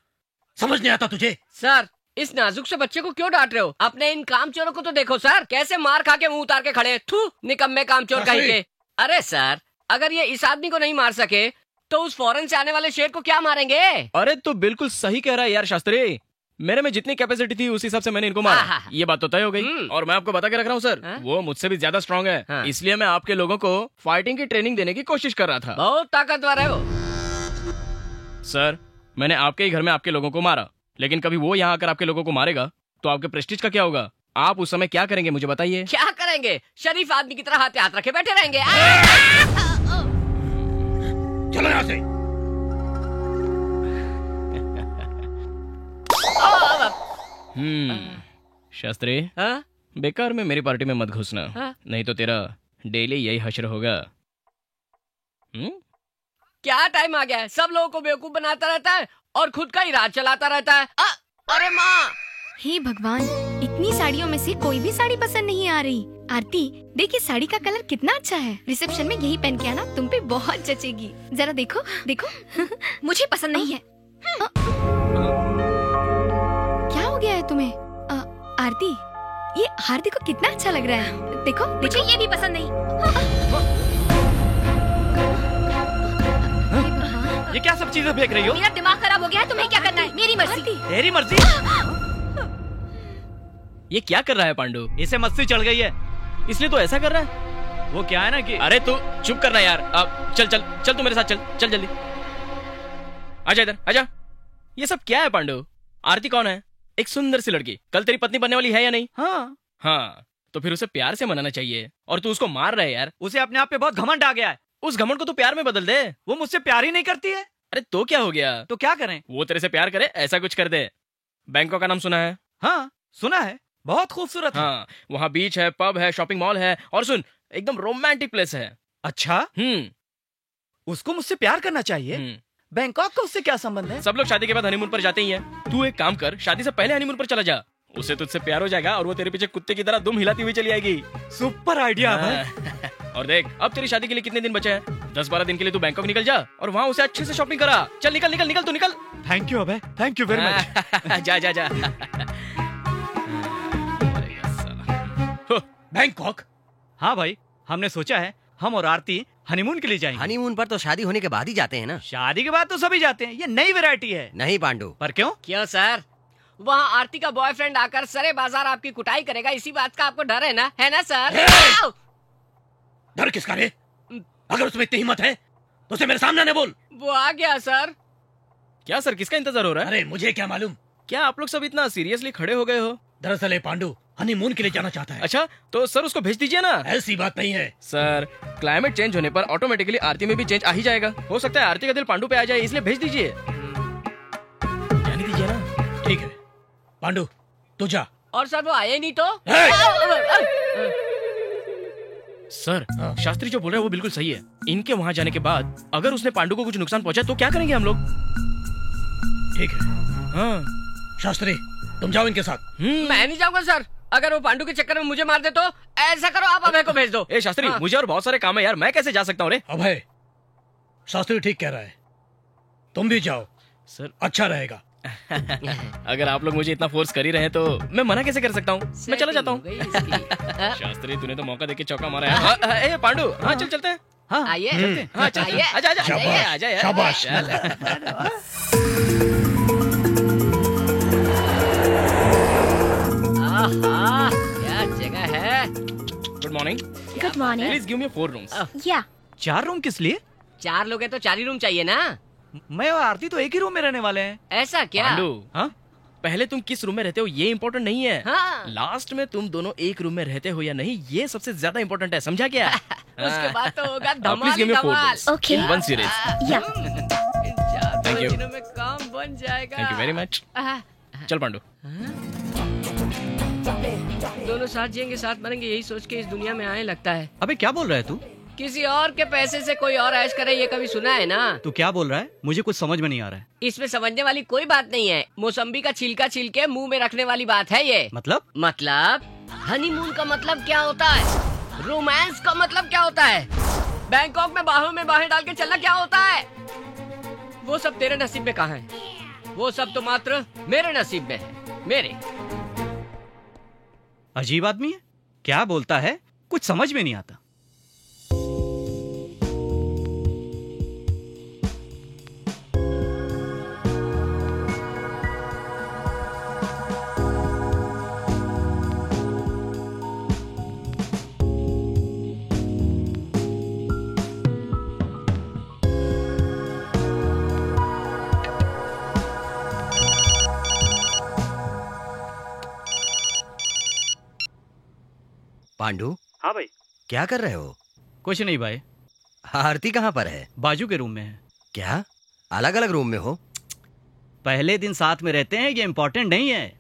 समझ नहीं आता तुझे? सर, इस नाजुक से बच्चे को क्यों डांट रहे हो? अपने इन कामचोरों को तो देखो सर, कैसे मार खा के मुंह उतार के खड़े। थू, निकम्मे कामचोर कहीं के। अरे सर, अगर ये इस आदमी को नहीं मार सके तो उस फॉरेन से आने वाले शेर को क्या मारेंगे? अरे तो बिल्कुल सही कह रहा है यार शास्त्री। मेरे में जितनी कैपेसिटी थी उस हिसाब से मैंने इनको मारा। ये बात तो तय हो गई। और मैं आपको बता के रख रहा हूँ सर, वो मुझसे भी ज्यादा स्ट्रांग है। इसलिए मैं आपके लोगों को फाइटिंग की ट्रेनिंग देने की कोशिश कर रहा था। बहुत ताकतवर है वो। सर, मैंने आपके ही घर में आपके लोगों को मारा, लेकिन कभी वो यहाँ आकर आपके लोगों को मारेगा तो आपके प्रेस्टीज का क्या होगा? आप उस समय क्या करेंगे मुझे बताइए। क्या करेंगे? शरीफ आदमी की तरह हाथ रखे बैठे रहेंगे। चलो यहाँ से। शास्त्री, बेकार में मेरी पार्टी में मत घुसना, नहीं तो तेरा डेली यही हश्र होगा। क्या टाइम आ गया है, सब लोगों को बेवकूफ बनाता रहता है और खुद का ही राज चलाता रहता है। अरे माँ, हे भगवान, इतनी साड़ियों में से कोई भी साड़ी पसंद नहीं आ रही। आरती, देखिए साड़ी का कलर कितना अच्छा है। रिसेप्शन में यही पहन के आना, तुम पे बहुत जचेगी। जरा देखो देखो। मुझे पसंद नहीं है। क्या हो गया है तुम्हें? आरती, ये हार्दिक को कितना अच्छा लग रहा है। देखो, मुझे ये भी पसंद नहीं। ये क्या सब चीजें फेंक रही हो? मेरा दिमाग खराब हो गया है, तुम्हें क्या करना है? मेरी मर्जी। तेरी मर्जी? ये क्या कर रहा है पांडु? इसे मस्ती चढ़ गई है, इसलिए तो ऐसा कर रहा है। वो क्या है ना कि अरे तू चुप करना यार। अब चल चल चल, तू मेरे साथ चल, चल जल्दी आजा इधर आजा। ये सब क्या है पांडु? आरती कौन है? एक सुंदर सी लड़की, कल तेरी पत्नी बनने वाली है या नहीं? हाँ, तो फिर उसे प्यार से मनाना चाहिए और तू उसको मार रहा है यार। उसे अपने आप पे बहुत घमंड आ गया है। उस घमंड को तू प्यार में बदल दे। वो मुझसे प्यार ही नहीं करती है। अरे तो क्या हो गया? तो क्या करें? वो तेरे से प्यार करे, ऐसा कुछ कर दे। बैंकॉक का नाम सुना है? हाँ सुना है, बहुत खूबसूरत है। हाँ, वहाँ बीच है, पब है, शॉपिंग मॉल है और सुन, एकदम रोमांटिक प्लेस है। अच्छा, उसको मुझसे प्यार करना चाहिए। बैंकॉक का उससे क्या संबंध है? सब लोग शादी के बाद हनीमून पर जाते ही हैं। तू एक काम कर, शादी से पहले हनीमून पर चला जा। उसे तुझसे प्यार हो जाएगा और वो तेरे पीछे कुत्ते की तरह दुम हिलाती हुई चली आएगी। सुपर आइडिया है। और देख, अब तेरी शादी के लिए कितने दिन बचे हैं? 10-12 दिन के लिए तू बैंकॉक निकल जा और वहाँ उसे अच्छे से शॉपिंग करा। चल निकल निकल निकल, तू निकल। थैंक यू अबे, थैंक यू वेरी मच। जा जा जा। बैंकॉक? हाँ भाई, हमने सोचा है हम और आरती हनीमून के लिए जाएंगे। हनीमून पर तो शादी होने के बाद ही जाते हैं ना। शादी के बाद तो सभी जाते हैं, ये नई वैरायटी है। नहीं पांडु। पर क्यों? क्यों सर? वहाँ आरती का बॉयफ्रेंड आकर सरे बाजार आपकी कुटाई करेगा, इसी बात का आपको डर है ना सर? डर किसका रे? अगर उसमें इतनी हिम्मत है तो उसे मेरे सामने आने बोल। वो आ गया सर। क्या सर, किसका इंतजार हो रहा है? अरे मुझे क्या मालूम। क्या आप लोग सब इतना सीरियसली खड़े हो गए हो? दरअसल ये पांडु हनीमून के लिए जाना चाहता है। अच्छा, तो सर उसको भेज दीजिए ना। ऐसी बात नहीं है सर, क्लाइमेट चेंज होने पर ऑटोमेटिकली आरती में भी चेंज आ ही जाएगा। हो सकता है आरती का दिल पांडु पे आ जाए, इसलिए भेज दीजिए। जाने दीजिए ना। ठीक है पांडु, तू जा। और सर वो आए नहीं तो? सर, शास्त्री जो बोल रहे हैं वो बिल्कुल सही है। इनके वहाँ जाने के बाद अगर उसने पांडु को कुछ नुकसान पहुंचा तो क्या करेंगे हम लोग? ठीक है। हाँ शास्त्री, तुम जाओ इनके साथ। मैं नहीं जाऊंगा सर। अगर वो पांडु के चक्कर में मुझे मार दे तो ऐसा करो, आप अभय को भेज दो। ए शास्त्री, मुझे और बहुत सारे काम है यार, मैं कैसे जा सकता हूँ रे? अभय, शास्त्री ठीक कह रहा है, तुम भी जाओ सर, अच्छा रहेगा। अगर आप लोग मुझे इतना फोर्स कर ही रहे हैं तो मैं मना कैसे कर सकता हूँ? मैं चला जाता हूँ। शास्त्री, तूने तो मौका देके चौका मारा है। ए पांडु, हाँ चल चलते हैं। हाँ आइए, हाँ चल, आजा आजा आजा यार। शाबाश। क्या जगह है। Good morning. Good morning. Please give me 4 rooms. या 4 रूम किस लिए? 4 लोग हैं तो 4 ही रूम चाहिए ना। मैं और आरती तो एक ही रूम में रहने वाले हैं। ऐसा क्या? पांडु, हाँ? पहले तुम किस रूम में रहते हो ये इम्पोर्टेंट नहीं है। हाँ। लास्ट में तुम दोनों एक रूम में रहते हो या नहीं, ये सबसे ज्यादा इम्पोर्टेंट है, समझा क्या? उसके बाद तो होगा please Dhamaal give me 4 Dhamaal. Rooms in one series. या थैंक यू। दिनों में काम बन जाएगा। Thank you very much. चल पांडु। दोनों साथ जिएंगे, साथ मरेंगे, यही सोच के इस दुनिया में आए लगता है। अबे क्या बोल रहा है तू? किसी और के पैसे से कोई और ऐश करे, ये कभी सुना है ना? तू क्या बोल रहा है? मुझे कुछ समझ में नहीं आ रहा है। इसमें समझने वाली कोई बात नहीं है। मौसम्बी का छिलका छील के मुंह में रखने वाली बात है ये। मतलब हनीमून का मतलब क्या होता है? रोमांस का मतलब क्या होता है? बैंकॉक में बाहें डाल के चलना क्या होता है? वो सब तेरे नसीब में कहाँ है? वो सब तो मात्र मेरे नसीब में है, मेरे। अजीब आदमी है, क्या बोलता है कुछ समझ में नहीं आता। पांडु। हाँ भाई। क्या कर रहे हो? कुछ नहीं भाई। आरती कहाँ पर है? बाजू के रूम में है। क्या अलग अलग रूम में हो? पहले दिन साथ में रहते हैं ये इम्पोर्टेंट नहीं है,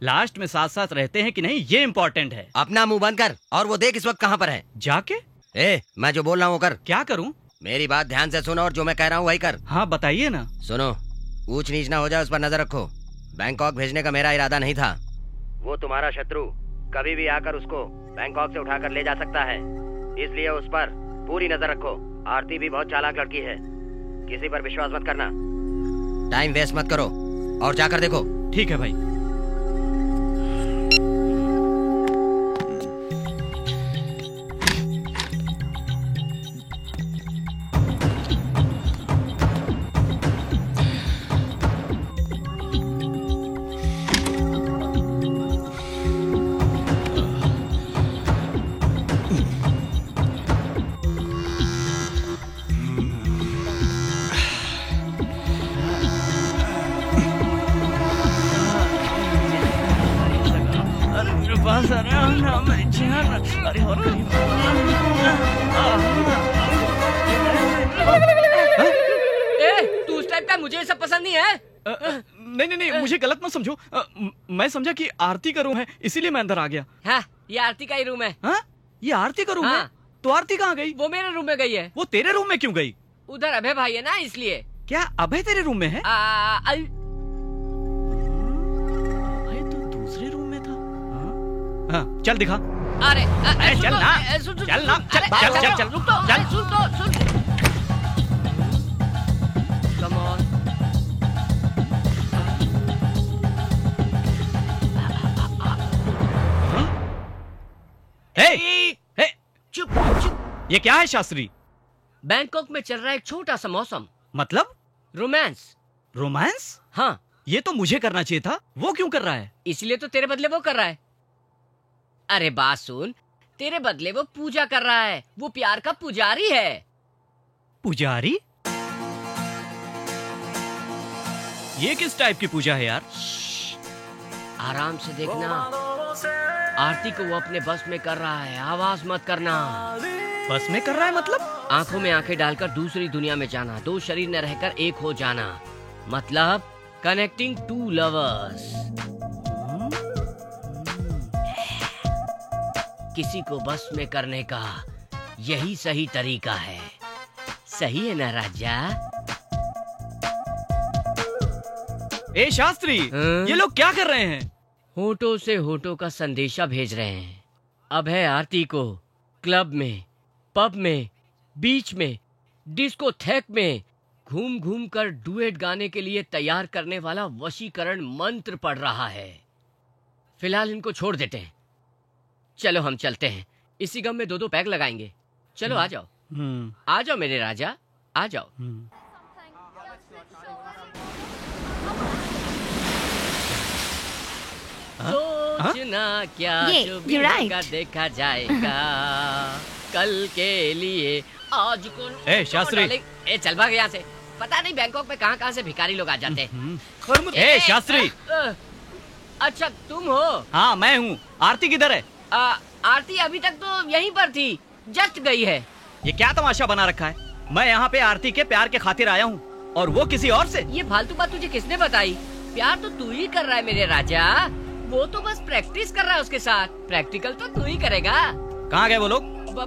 लास्ट में साथ साथ रहते हैं कि नहीं ये इम्पोर्टेंट है। अपना मुंह बंद कर और वो देख इस वक्त कहाँ पर है। जाके? ए, मैं जो बोल रहा हूँ कर। क्या करूँ? मेरी बात ध्यान से सुनो और जो मैं कह रहा हूँ वही कर। हाँ बताइए ना। सुनो, ऊंच नीच ना हो जाए उस पर नजर रखो। बैंकॉक भेजने का मेरा इरादा नहीं था। वो तुम्हारा शत्रु कभी भी आकर उसको बैंकॉक से उठाकर ले जा सकता है, इसलिए उस पर पूरी नजर रखो। आरती भी बहुत चालाक लड़की है, किसी पर विश्वास मत करना। टाइम वेस्ट मत करो और जाकर देखो। ठीक है भाई। तू उस टाइप का, मुझे ये सब पसंद नहीं है। नहीं, मुझे गलत मत समझो। मैं समझा कि आरती का रूम है, इसीलिए मैं अंदर आ गया। हाँ, ये आरती का ही रूम है। हाँ? ये आरती का रूम है? तो आरती कहाँ गई? वो मेरे रूम में गई है। वो तेरे रूम में क्यों गई? उधर अभय भाई है ना, इसलिए। क्या अभय तेरे रूम में है? अभय तो दूसरे रूम में था। हाँ, चल दिखा। अरे चल ना, चल ना, चल। रुक तो, सुन। Come on. हे, चुप। ये क्या है शास्त्री? बैंकॉक में चल रहा है एक छोटा सा मौसम। मतलब? रोमांस। रोमांस? हाँ। ये तो मुझे करना चाहिए था, वो क्यों कर रहा है? इसलिए तो तेरे बदले वो कर रहा है। अरे बात सुन, तेरे बदले वो पूजा कर रहा है। वो प्यार का पुजारी है। पुजारी? ये किस टाइप की पूजा है यार? आराम से देखना। आरती को वो अपने बस में कर रहा है, आवाज मत करना। बस में कर रहा है मतलब? आंखों में आंखें डालकर दूसरी दुनिया में जाना, दो शरीर न रहकर एक हो जाना, मतलब कनेक्टिंग टू लवर्स। किसी को बस में करने का यही सही तरीका है। सही है ना राजा? ए शास्त्री, ये लोग क्या कर रहे हैं? होठों से होठों का संदेशा भेज रहे हैं। अभय आरती को क्लब में, पब में, बीच में, डिस्कोथेक में घूम घूम कर डुएट गाने के लिए तैयार करने वाला वशीकरण मंत्र पढ़ रहा है। फिलहाल इनको छोड़ देते हैं। चलो हम चलते हैं, इसी गम में 2-2 पैग लगाएंगे। चलो आ जाओ, आ जाओ मेरे राजा, आ जाओ। सोचना क्या जो बीतेगा देखा जाएगा, कल के लिए आज को। ए शास्त्री, ए चल भाग यहाँ से। पता नहीं बैंकॉक में कहाँ से भिखारी लोग आ जाते हैं। ए शास्त्री, अच्छा तुम हो? हाँ मैं हूँ। आरती किधर है? आरती अभी तक तो यहीं पर थी, जस्ट गई है। ये क्या तमाशा बना रखा है? मैं यहाँ पे आरती के प्यार के खातिर आया हूँ और वो किसी और से। ये फालतू बात तुझे किसने बताई? प्यार तो तू ही कर रहा है मेरे राजा। वो तो बस प्रैक्टिस कर रहा है उसके साथ, प्रैक्टिकल तो तू ही करेगा। कहाँ गए वो लोग? वो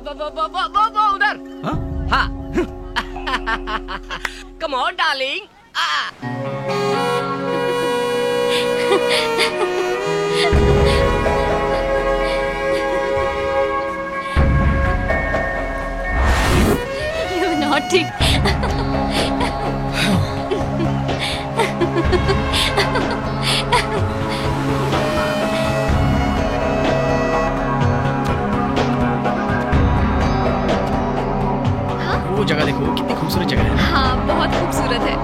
उधर। हाँ। Come on darling. You naughty. वो जगह देखो, कितनी खूबसूरत जगह है। हाँ, बहुत खूबसूरत है।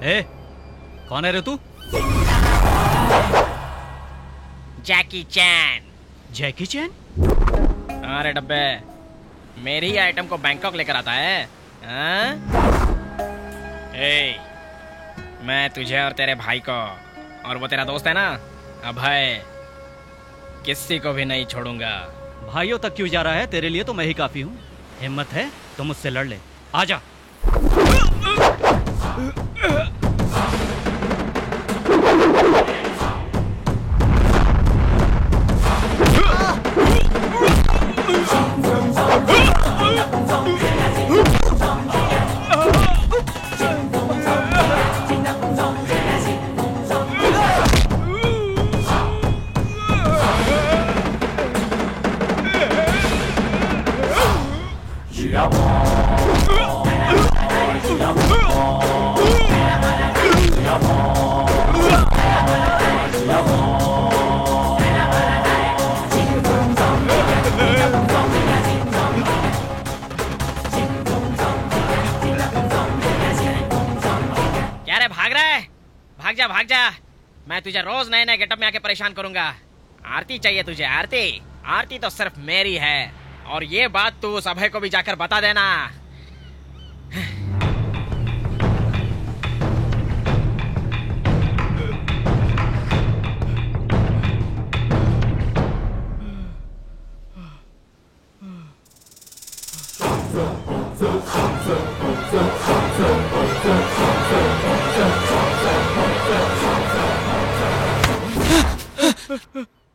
ए, कौन है रे तू? जैकी चैन। जैकी चैन? अरे डब्बे, मेरी ही आइटम को बैंकॉक लेकर आता है। ए, मैं तुझे और तेरे भाई को और वो तेरा दोस्त है ना अभय, किसी को भी नहीं छोड़ूंगा। भाइयों तक क्यों जा रहा है? तेरे लिए तो मैं ही काफी हूँ। हिम्मत है तो मुझसे लड़ ले, आजा। क्या रे, भाग रहा है? भाग जा भाग जा, मैं तुझे रोज नए नए गेटअप में आके परेशान करूंगा। आरती चाहिए तुझे, आरती। आरती तो सिर्फ मेरी है, और ये बात तू उस अभय को भी जाकर बता देना।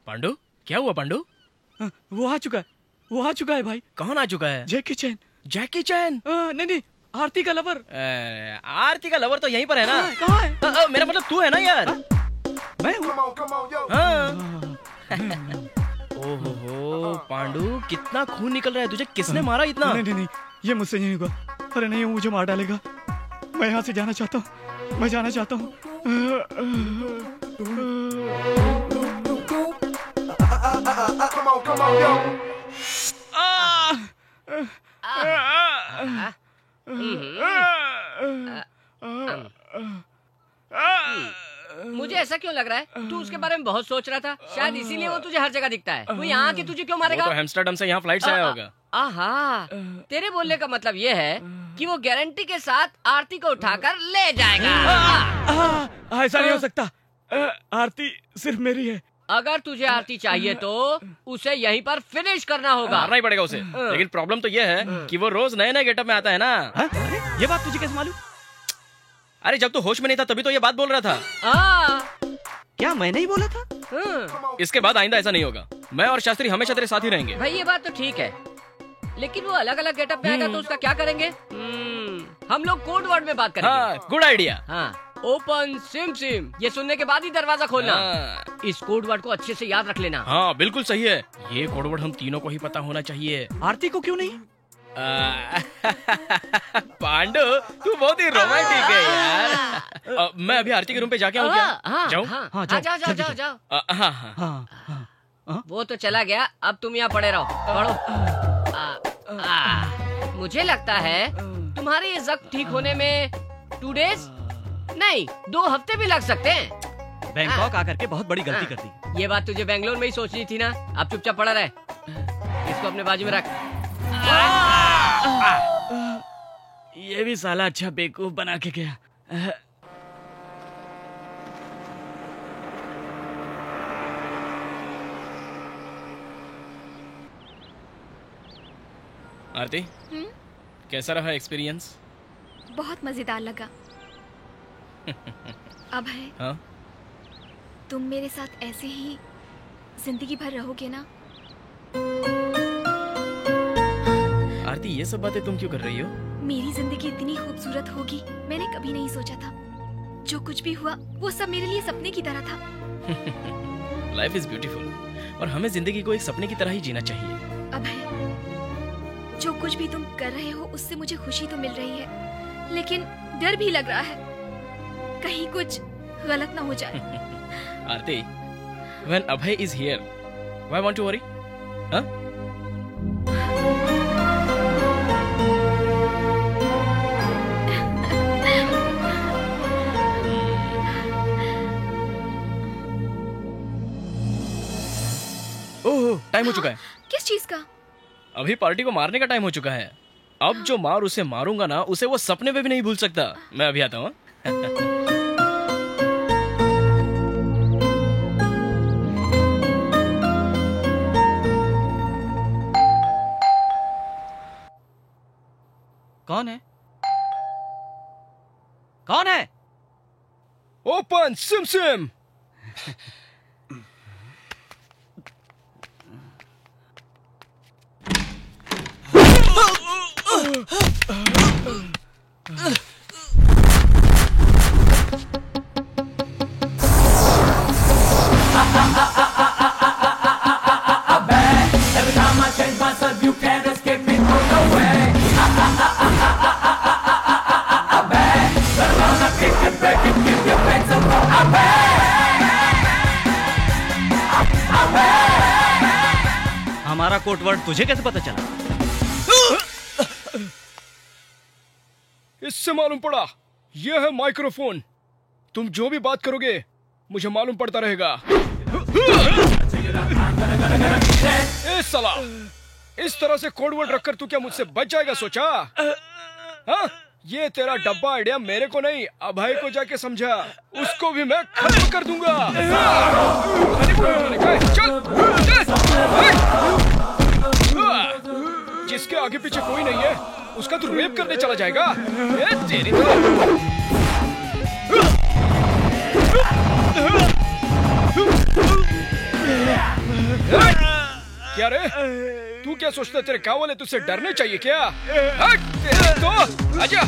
पांडु, क्या हुआ पांडु? वो आ चुका है, वो आ चुका है भाई। कौन आ चुका है? जैकी चैन। जैकी चैन? नहीं नहीं, आरती का लवर। आरती का लवर तो यहीं पर है ना? कहाँ है? मेरा मतलब तू है ना यार। मैं हूँ। ओहो पांडु, कितना खून निकल रहा है, तुझे किसने मारा इतना? नहीं नहीं नहीं, ये मुझसे नहीं होगा। अरे नहीं, वो मुझे मार डालेगा। मैं यहाँ से जाना चाहता हूँ, मैं जाना चाहता हूँ। मुझे ऐसा क्यों लग रहा है तू उसके बारे में बहुत सोच रहा था? शायद इसीलिए वो तुझे हर जगह दिखता है। वो यहाँ आके तुझे क्यों मारेगा? वो तो एम्स्टर्डम से यहाँ फ्लाइट से आया होगा। आहा, तेरे बोलने का मतलब ये है कि वो गारंटी के साथ आरती को उठाकर ले जाएगा। ऐसा नहीं हो सकता, आरती सिर्फ मेरी है। अगर तुझे आरती चाहिए तो उसे यहीं पर फिनिश करना होगा। मारना ही पड़ेगा उसे। लेकिन प्रॉब्लम तो ये है कि वो रोज नए नए गेटअप में आता है ना। ये बात तुझे कैसे मालूम? अरे जब तू होश में नहीं था तभी तो ये बात बोल रहा था। क्या मैं नहीं बोला था? इसके बाद आइंदा ऐसा नहीं होगा। मैं और शास्त्री हमेशा तेरे साथ ही रहेंगे। भाई ये बात तो ठीक है, लेकिन वो अलग अलग गेटअप में आएगा तो उसका क्या करेंगे? हम लोग कोड वर्ड में बात करेंगे। हाँ, गुड आइडिया। हाँ, ओपन सिम सिम, ये सुनने के बाद ही दरवाजा खोलना। इस कोड वर्ड को अच्छे से याद रख लेना। हाँ बिल्कुल सही है, ये कोड वर्ड हम तीनों को ही पता होना चाहिए। आरती को क्यों नहीं? पांडु, तू बहुत ही रोमांटिक है यार। मैं अभी आरती के रूम पे जाके आऊँ क्या? जाऊँ? जाओ जाओ। वो तो चला गया, अब तुम यहाँ पड़े रहो, पढ़ो। मुझे लगता है तुम्हारे ये जख्म ठीक होने में 2 डेज नहीं 2 हफ्ते भी लग सकते हैं। बैंकॉक आकर के बहुत बड़ी गलती कर दी। ये बात तुझे बेंगलोर में ही सोचनी थी ना। अब चुपचाप पड़ा रहे, इसको अपने बाजू में रख। ये भी साला अच्छा बेवकूफ बना के गया। आरती, कैसा रहा एक्सपीरियंस? बहुत मजेदार लगा। अब है हाँ? तुम मेरे साथ ऐसे ही जिंदगी भर रहोगे ना? आरती, ये सब बातें तुम क्यों कर रही हो? मेरी जिंदगी इतनी खूबसूरत होगी मैंने कभी नहीं सोचा था। जो कुछ भी हुआ वो सब मेरे लिए सपने की तरह था। लाइफ इज ब्यूटीफुल और हमें जिंदगी को एक सपने की तरह ही जीना चाहिए। अब है, जो कुछ भी तुम कर रहे हो उससे मुझे खुशी तो मिल रही है, लेकिन डर भी लग रहा है कहीं कुछ गलत ना हो जाए। आरती, when Abhay is here, why won't you worry? Huh? Oh, time हो चुका है। किस चीज का? अभी पार्टी को मारने का टाइम हो चुका है। अब जो मार उसे मारूंगा ना, उसे वो सपने में भी नहीं भूल सकता। मैं अभी आता हूँ। कौन है? कौन है? Open SIM SIM. Every time I change myself, you can't escape me. No way. Better run and kick and break it, keep your legs up. हमारा कोड वर्ड तुझे कैसे पता चला? इससे मालूम पड़ा, यह है माइक्रोफोन। तुम जो भी बात करोगे मुझे मालूम पड़ता रहेगा। ए साला, इस तरह से कोड वर्ड रखकर तू क्या मुझसे बच जाएगा सोचा? हाँ? ये तेरा डब्बा आइडिया मेरे को नहीं, अभय को जाके समझा, उसको भी मैं खत्म कर दूंगा। जिसके आगे पीछे कोई नहीं है उसका तू रेप करने चला जाएगा? तेरी क्या रे, तू क्या सोचता है तेरे गाँव वाले तुझसे डरने चाहिए क्या? तो आजा।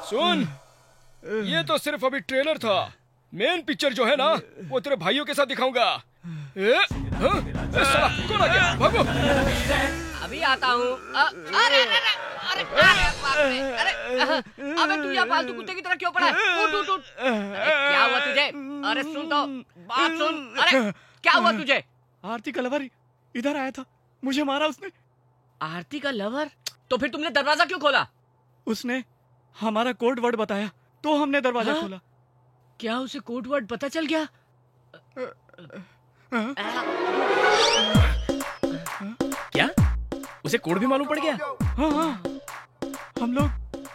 सुन, ये तो सिर्फ अभी ट्रेलर था। मेन पिक्चर जो है ना वो तेरे भाइयों के साथ दिखाऊंगा। कौन आ गया? भागो। अभी आता हूँ। अरे अबे तू यहाँ फालतू कुत्ते की तरह क्यों पड़ा है? उठ उठ उठ। क्या हुआ तुझे? अरे सुन तो, बात सुन। अरे क्या हुआ तुझे? आरती का लवर इधर आया था, मुझे मारा उसने। आरती का लवर? तो फिर तुमने दरवाजा क्यों खोला? उसने हमारा कोड वर्ड बताया तो हमने दरवाजा खोला। क्या उसे कोड वर्ड पता चल गया? क्या उसे कोड भी मालूम पड़ गया? हाँ, हम लोग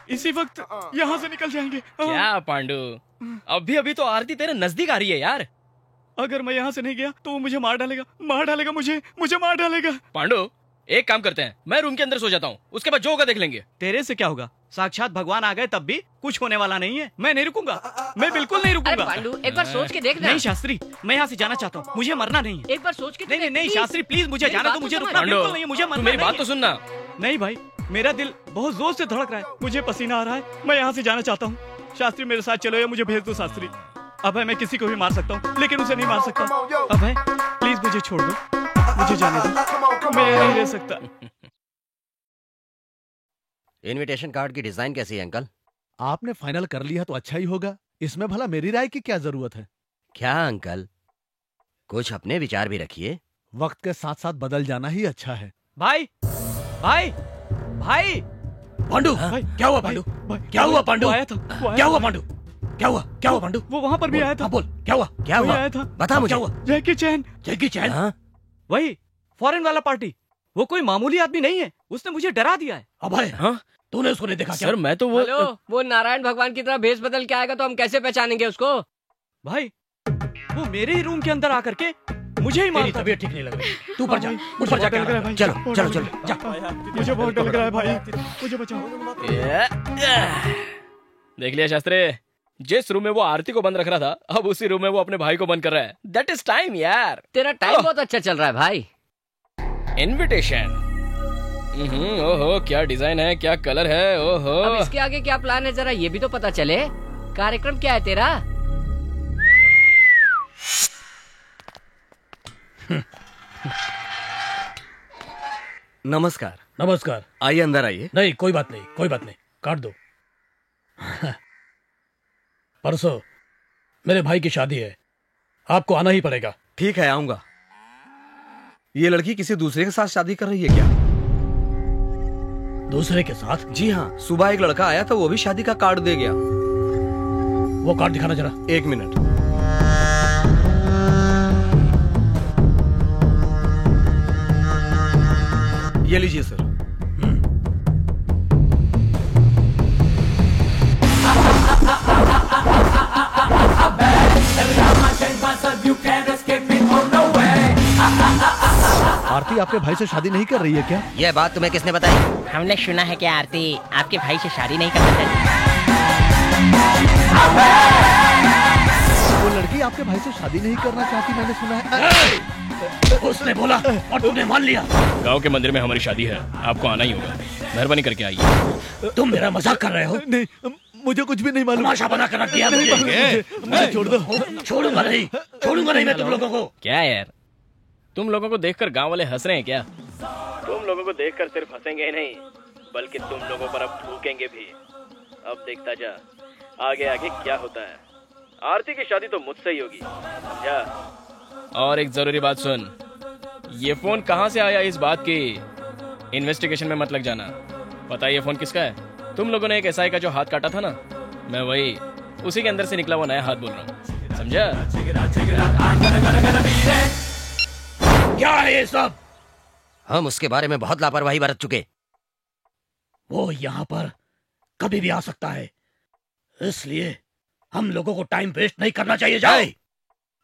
इसी वक्त यहाँ से निकल जाएंगे। क्या पांडु, अभी तो आरती तेरे नजदीक आ रही है यार। अगर मैं यहाँ से नहीं गया तो वो मुझे मार डालेगा, मुझे मार डालेगा। पांडु, एक काम करते हैं, मैं रूम के अंदर सो जाता हूँ, उसके बाद जो होगा देख लेंगे। तेरे से क्या होगा? साक्षात भगवान आ गए तब भी कुछ होने वाला नहीं है। मैं नहीं रुकूंगा, मैं बिल्कुल नहीं रुकूंगा। पांडु, एक बार सोच के देख ना। नहीं शास्त्री, मैं यहाँ से जाना चाहता हूँ, मुझे मरना नहीं है। एक बार सोच के नहीं शास्त्री प्लीज, मुझे जाना तो, मुझे रुकना बिल्कुल नहीं है, मुझे मरना। मेरी बात तो सुनना। नहीं भाई, मेरा दिल बहुत जोर से धड़क रहा है, मुझे पसीना आ रहा है, मैं यहाँ से जाना चाहता हूँ। शास्त्री मेरे साथ चलो या मुझे भेज दो शास्त्री। अभय मैं किसी को भी मार सकता हूँ लेकिन उसे नहीं मार सकता। अभय प्लीज मुझे छोड़ दो, मुझे जाने दो, मैं यहाँ नहीं रह सकता। इनविटेशन कार्ड की डिजाइन कैसी है अंकल? आपने फाइनल कर लिया तो अच्छा ही होगा, इसमें भला मेरी राय की क्या जरूरत है? क्या अंकल, कुछ अपने विचार भी रखिए। वक्त के साथ साथ बदल जाना ही अच्छा है। भाई भाई भाई पांडु, क्या हुआ पांडु? क्या हुआ पांडु? आया था, क्या हुआ पांडु? क्या हुआ पांडु? वो वहाँ पर भी आया था। बोल क्या हुआ? आया था, बता मुझे। जैकी चैन। जैकी चैन? वही फॉरेन वाला पार्टी। वो कोई मामूली आदमी नहीं है, उसने मुझे डरा दिया है। अभय, हाँ? तूने उसको नहीं देखा क्या? सर मैं तो वो नारायण भगवान की तरह भेष बदल के आएगा तो हम कैसे पहचानेंगे उसको? भाई वो मेरे ही रूम के अंदर आकर के मुझे ही मारता। तबीयत ठीक नहीं लग रही, तू ऊपर जा, ऊपर जा। चलो चलो चलो जा। मुझे बहुत डर लग रहा है भाई, मुझे बचाओ। देख लिया शास्त्री, जिस रूम में वो आरती को बंद रख रहा था, अब उसी रूम में वो अपने भाई को बंद कर रहा है। दैट इज टाइम यार। तेरा टाइम बहुत अच्छा चल रहा है भाई। इनविटेशन, ओहो क्या डिजाइन है, क्या कलर है, ओहो। अब इसके आगे क्या प्लान है जरा ये भी तो पता चले। कार्यक्रम क्या है तेरा? नमस्कार। नमस्कार, आइए अंदर आइए। नहीं कोई बात नहीं, काट दो। परसों मेरे भाई की शादी है, आपको आना ही पड़ेगा। ठीक है आऊंगा। ये लड़की किसी दूसरे के साथ शादी कर रही है क्या? दूसरे के साथ? जी हाँ, सुबह एक लड़का आया था, वो भी शादी का कार्ड दे गया। वो कार्ड दिखाना जरा। एक मिनट। ये लीजिए सर। आपके भाई से शादी नहीं कर रही है क्या? ये बात तुम्हें किसने बताई? हमने सुना है कि आरती आपके भाई से शादी नहीं करना चाहती। वो लड़की आपके भाई से शादी नहीं करना चाहती, मैंने सुना है। उसने बोला और तुमने मान लिया। गांव के मंदिर में हमारी शादी है, आपको आना ही होगा। मेहरबानी करके आइए। तुम मेरा मजाक कर रहे हो? नहीं, मुझे कुछ भी नहीं मालूम। तमाशा बना कर रख दिया मुझे। मुझे छोड़ दो। छोड़ूंगा नहीं मैं तुम लोगों को। क्या यार, तुम लोगों को देखकर गांव वाले हंस रहे हैं क्या? तुम लोगों को देखकर सिर्फ हंसेंगे ही नहीं, बल्कि तुम लोगों पर अब थूकेंगे भी। अब देखता जा आगे आगे क्या होता है। आरती की शादी तो मुझसे ही होगी, समझा? और एक जरूरी बात सुन, ये फोन कहाँ से आया इस बात की इन्वेस्टिगेशन में मत लग जाना। पता है ये फोन किसका है? तुम लोगों ने एक एसआई का जो हाथ काटा था ना, मैं वही, उसी के अंदर से निकला वो नया हाथ बोल रहा हूँ, समझा? क्या है ये सब? हम उसके बारे में बहुत लापरवाही बरत चुके। वो यहाँ पर कभी भी आ सकता है, इसलिए हम लोगों को टाइम वेस्ट नहीं करना चाहिए। जाओ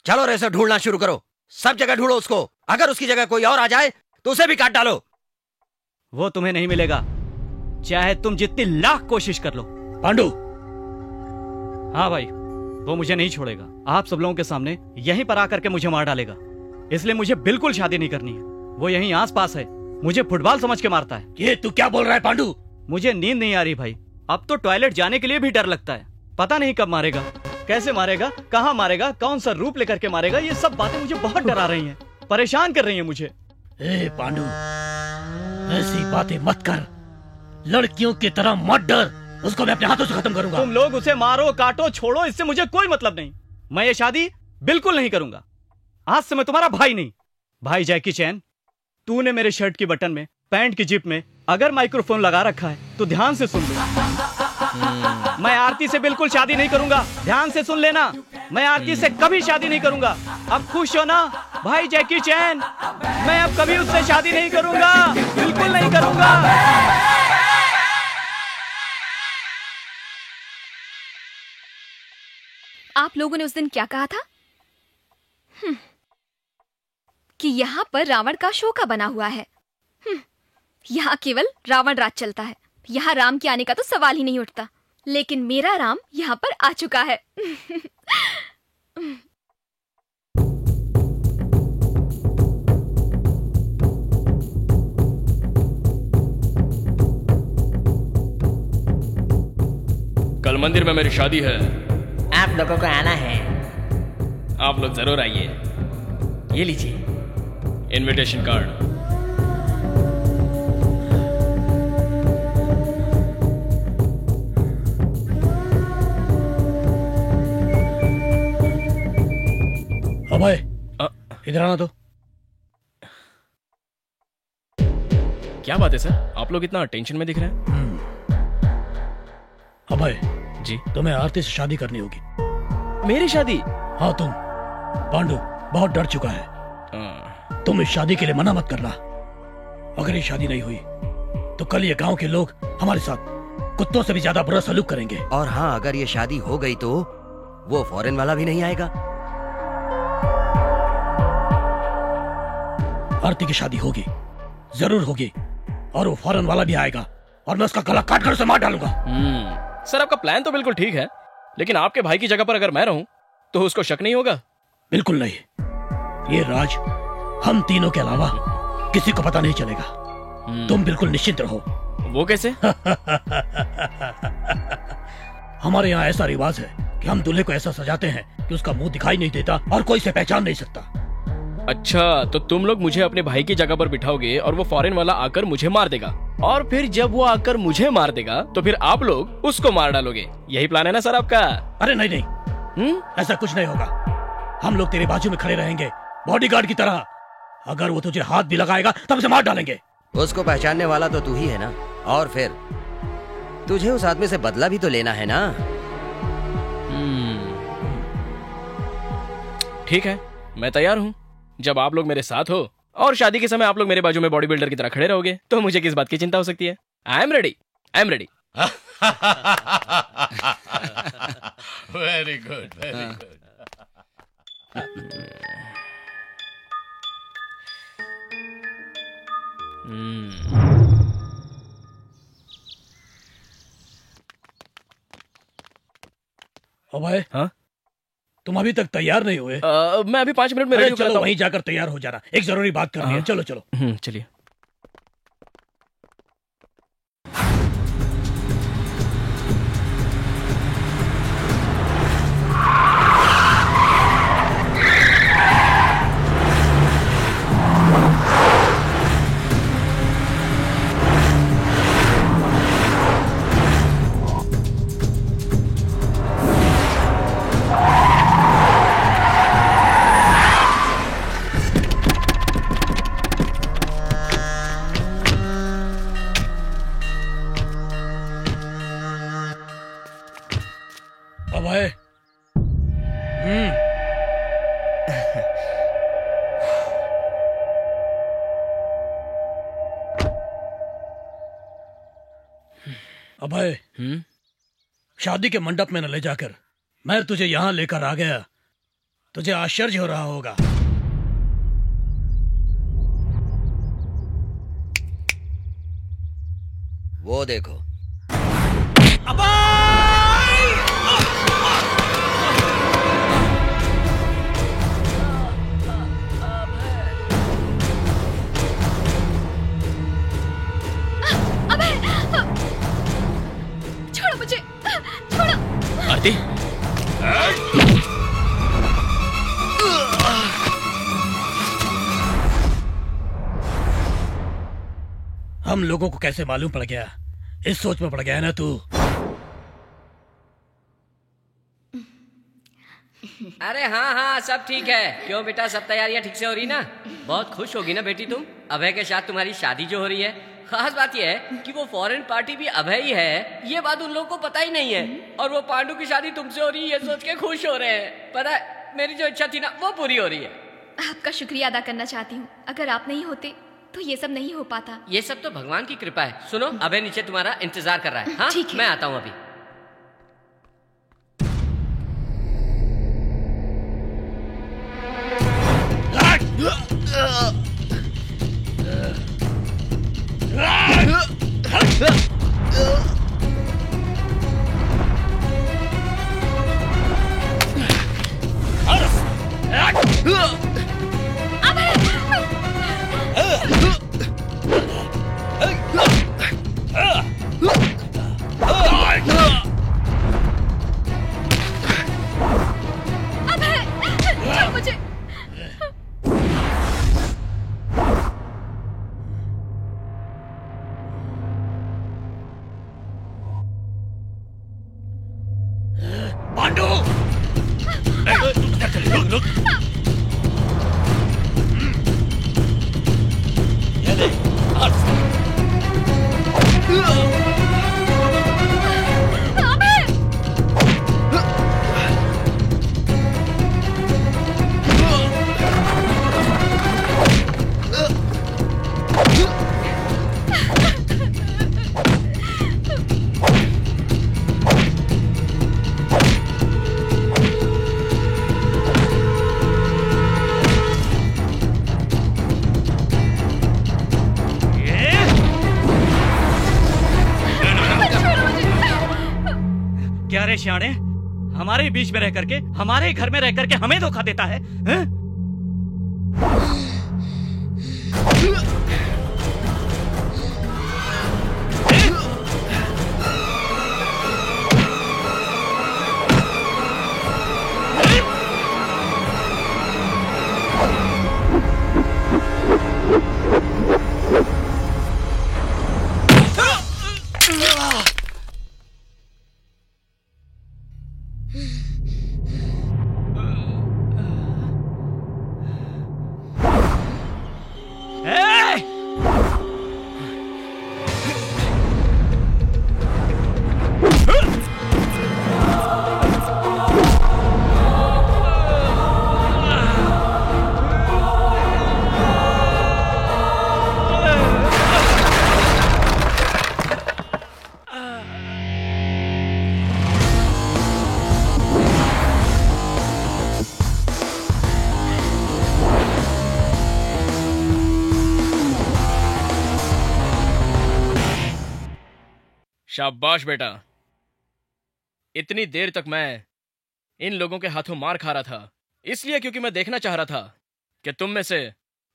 चलो रेसर ढूंढना शुरू करो, सब जगह ढूंढो उसको। अगर उसकी जगह कोई और आ जाए तो उसे भी काट डालो। वो तुम्हें नहीं मिलेगा, चाहे तुम जितनी लाख कोशिश कर लो। पांडु। हाँ भाई, वो मुझे नहीं छोड़ेगा। आप सब लोगों के सामने यहीं पर आकर के मुझे मार डालेगा, इसलिए मुझे बिल्कुल शादी नहीं करनी है। वो यहीं आस पास है, मुझे फुटबॉल समझ के मारता है। ये तू क्या बोल रहा है पांडु? मुझे नींद नहीं आ रही भाई, अब तो टॉयलेट जाने के लिए भी डर लगता है। पता नहीं कब मारेगा, कैसे मारेगा, कहाँ मारेगा, कौन सा रूप लेकर के मारेगा। ये सब बातें मुझे बहुत डरा रही हैं, परेशान कर रही हैं मुझे। ए पांडु, ऐसी बातें मत कर, लड़कियों की तरह मत डर। उसको मैं अपने हाथों से खत्म करूंगा। तुम लोग उसे मारो, काटो, छोड़ो, इससे मुझे कोई मतलब नहीं। मैं ये शादी बिल्कुल नहीं करूंगा। आज से मैं तुम्हारा भाई नहीं। भाई जैकी चैन, तूने मेरे शर्ट की बटन में, पैंट की जिप में अगर माइक्रोफोन लगा रखा है तो ध्यान से सुन लो। मैं आरती से बिल्कुल शादी नहीं करूंगा, ध्यान से सुन लेना। मैं आरती से कभी शादी नहीं करूंगा। अब खुश हो ना भाई जैकी चैन? मैं अब कभी उससे शादी नहीं करूंगा, बिल्कुल नहीं करूंगा। आप लोगों ने उस दिन क्या कहा था? कि यहाँ पर रावण का शो का बना हुआ है। यहाँ केवल रावण राज चलता है, यहाँ राम के आने का तो सवाल ही नहीं उठता। लेकिन मेरा राम यहाँ पर आ चुका है। कल मंदिर में मेरी शादी है, आप लोगों को आना है। आप लोग जरूर आइए। ये लीजिए इनविटेशन कार्ड। अभय, इधर आना तो। क्या बात है सर, आप लोग इतना टेंशन में दिख रहे हैं? अभय जी, तुम्हें आरती से शादी करनी होगी। मेरी शादी? हाँ तुम। पांडु बहुत डर चुका है, तुम इस शादी के लिए मना मत करना। अगर ये शादी नहीं हुई तो कल ये गांव के लोग हमारे साथ कुत्तों से भी ज्यादा बुरा सलूक करेंगे। और हाँ, अगर ये शादी हो गई तो वो फॉरेन वाला भी नहीं आएगा। आरती की शादी होगी, जरूर होगी, और वो फॉरेन वाला भी आएगा और मैं उसका गला काट कर उसे मार डालूंगा। सर आपका प्लान तो बिल्कुल ठीक है, लेकिन आपके भाई की जगह पर अगर मैं रहूं तो उसको शक नहीं होगा? बिल्कुल नहीं, ये राज हम तीनों के अलावा किसी को पता नहीं चलेगा। तुम बिल्कुल निश्चिंत रहो। वो कैसे? हमारे यहाँ ऐसा रिवाज है कि हम दूल्हे को ऐसा सजाते हैं कि उसका मुंह दिखाई नहीं देता और कोई इसे पहचान नहीं सकता। अच्छा, तो तुम लोग मुझे अपने भाई की जगह पर बिठाओगे और वो फॉरेन वाला आकर मुझे मार देगा, और फिर जब वो आकर मुझे मार देगा तो फिर आप लोग उसको मार डालोगे। यही प्लान है ना सर आपका? अरे नहीं नहीं, ऐसा कुछ नहीं होगा। हम लोग तेरे बाजू में खड़े रहेंगे बॉडीगार्ड की तरह। अगर वो तुझे हाथ भी लगाएगा तब उसे मार डालेंगे। उसको पहचानने वाला तो तू ही है ना, और फिर तुझे उस आदमी से बदला भी तो लेना है ना। ठीक है, मैं तैयार हूँ। जब आप लोग मेरे साथ हो और शादी के समय आप लोग मेरे बाजू में बॉडी बिल्डर की तरह खड़े रहोगे तो मुझे किस बात की चिंता हो सकती है? I am ready, I am ready. Very good, very good. Abhay, हाँ? तुम अभी तक तैयार नहीं हुए? मैं अभी 5 मिनट में रेडी हो चलो वहीं जाकर तैयार हो जाना, एक जरूरी बात करनी है। चलो चलो। चलिए। अभय, अभय, शादी के मंडप में न ले जाकर मैं तुझे यहाँ लेकर आ गया, तुझे आश्चर्य हो रहा होगा। वो देखो। छोड़ो मुझे, छोड़ो। आरती, हम लोगों को कैसे मालूम पड़ गया? इस सोच में पड़ गया है ना तू? अरे हाँ हाँ, सब ठीक है। क्यों बेटा, सब तैयारियां ठीक से हो रही ना? बहुत खुश होगी ना बेटी तुम? अभय के साथ तुम्हारी शादी जो हो रही है। खास बात यह है कि वो फॉरेन पार्टी भी अभय ही है, ये बात उन लोगों को पता ही नहीं है। और वो पांडु की शादी तुमसे हो रही है, ये सोच के खुश हो रहे हैं। पता है, मेरी जो इच्छा थी ना, वो पूरी हो रही है। आपका शुक्रिया अदा करना चाहती हूँ। अगर आप नहीं होते तो ये सब नहीं हो पाता। ये सब तो भगवान की कृपा है। सुनो, अभय नीचे तुम्हारा इंतजार कर रहा है। हाँ, ठीक है। मैं आता हूँ अभी। मुझे पांडु! रुक। ये ले, क्या रे श्याणे, हमारे बीच में रह करके, हमारे घर में रह करके हमें धोखा देता है, हैं? शाबाश बेटा। इतनी देर तक मैं इन लोगों के हाथों मार खा रहा था, इसलिए क्योंकि मैं देखना चाह रहा था कि तुम में से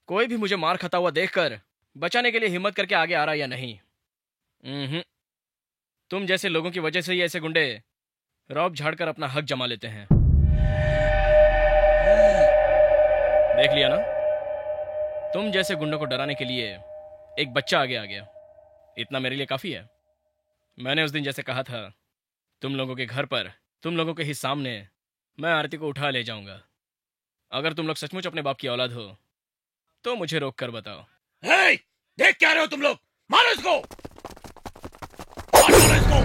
कोई भी मुझे मार खाता हुआ देखकर बचाने के लिए हिम्मत करके आगे आ रहा या नहीं। तुम जैसे लोगों की वजह से ही ऐसे गुंडे रौब झाड़कर अपना हक जमा लेते हैं। देख लिया ना, तुम जैसे गुंडों को डराने के लिए एक बच्चा आगे आ गया। इतना मेरे लिए काफी है। मैंने उस दिन जैसे कहा था, तुम लोगों के घर पर, तुम लोगों के ही सामने मैं आरती को उठा ले जाऊंगा। अगर तुम लोग सचमुच अपने बाप की औलाद हो तो मुझे रोक कर बताओ। हे, देख क्या रहे हो तुम लोग? मारो इसको! मारो इसको!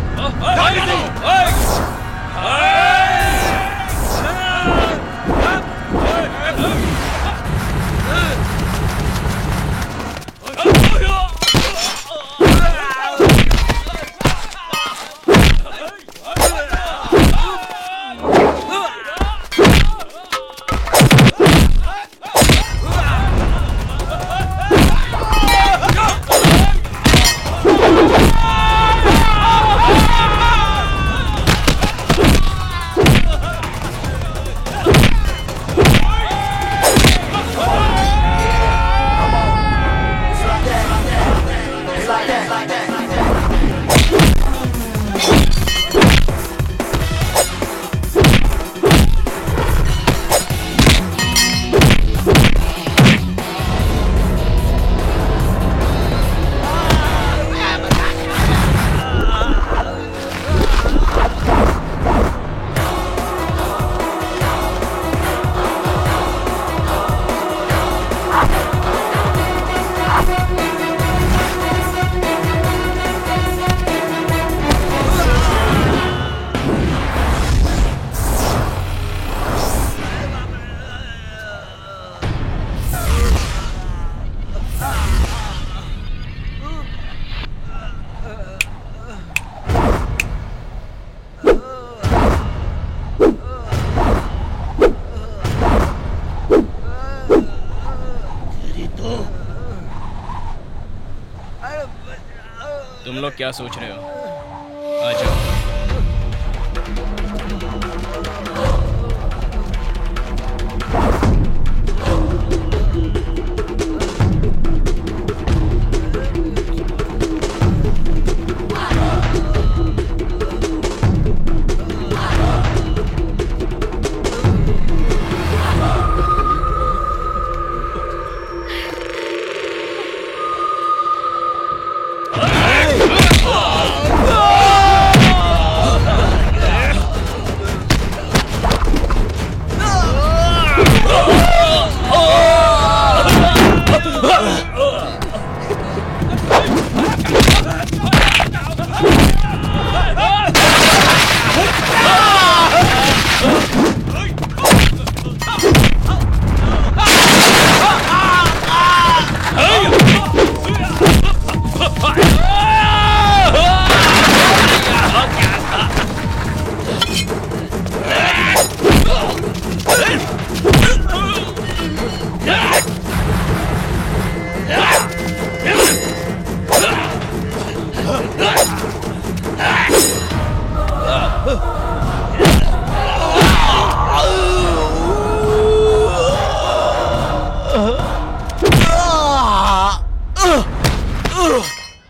तुम लोग क्या सोच रहे हो? आ जाओ।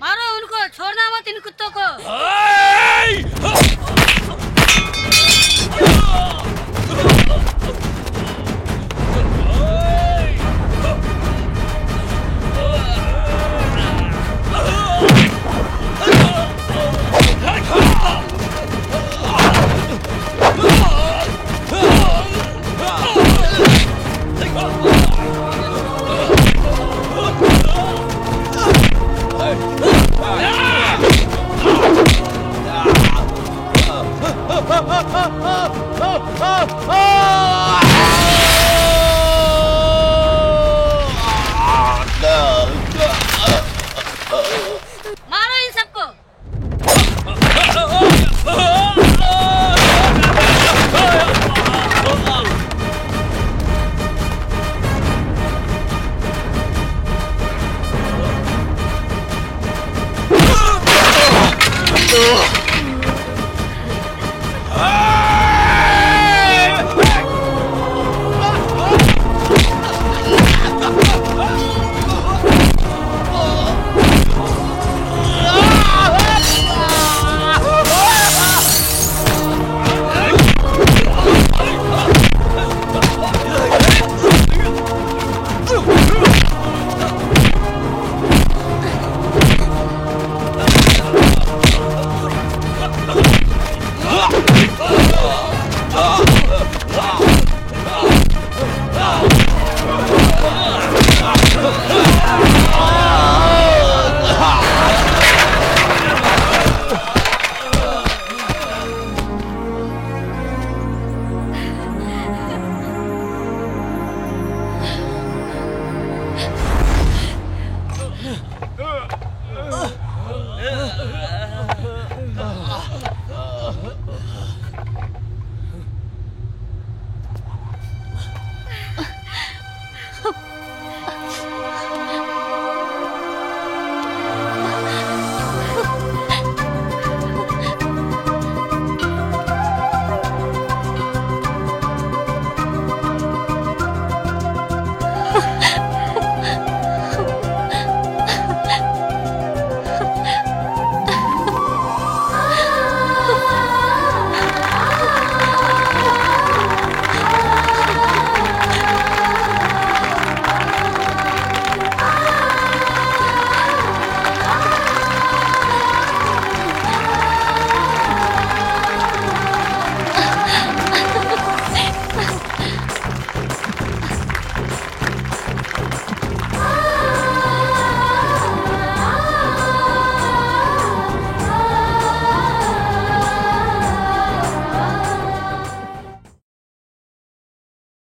मारो उनको, छोड़ना मत इन कुत्तों को। Ah!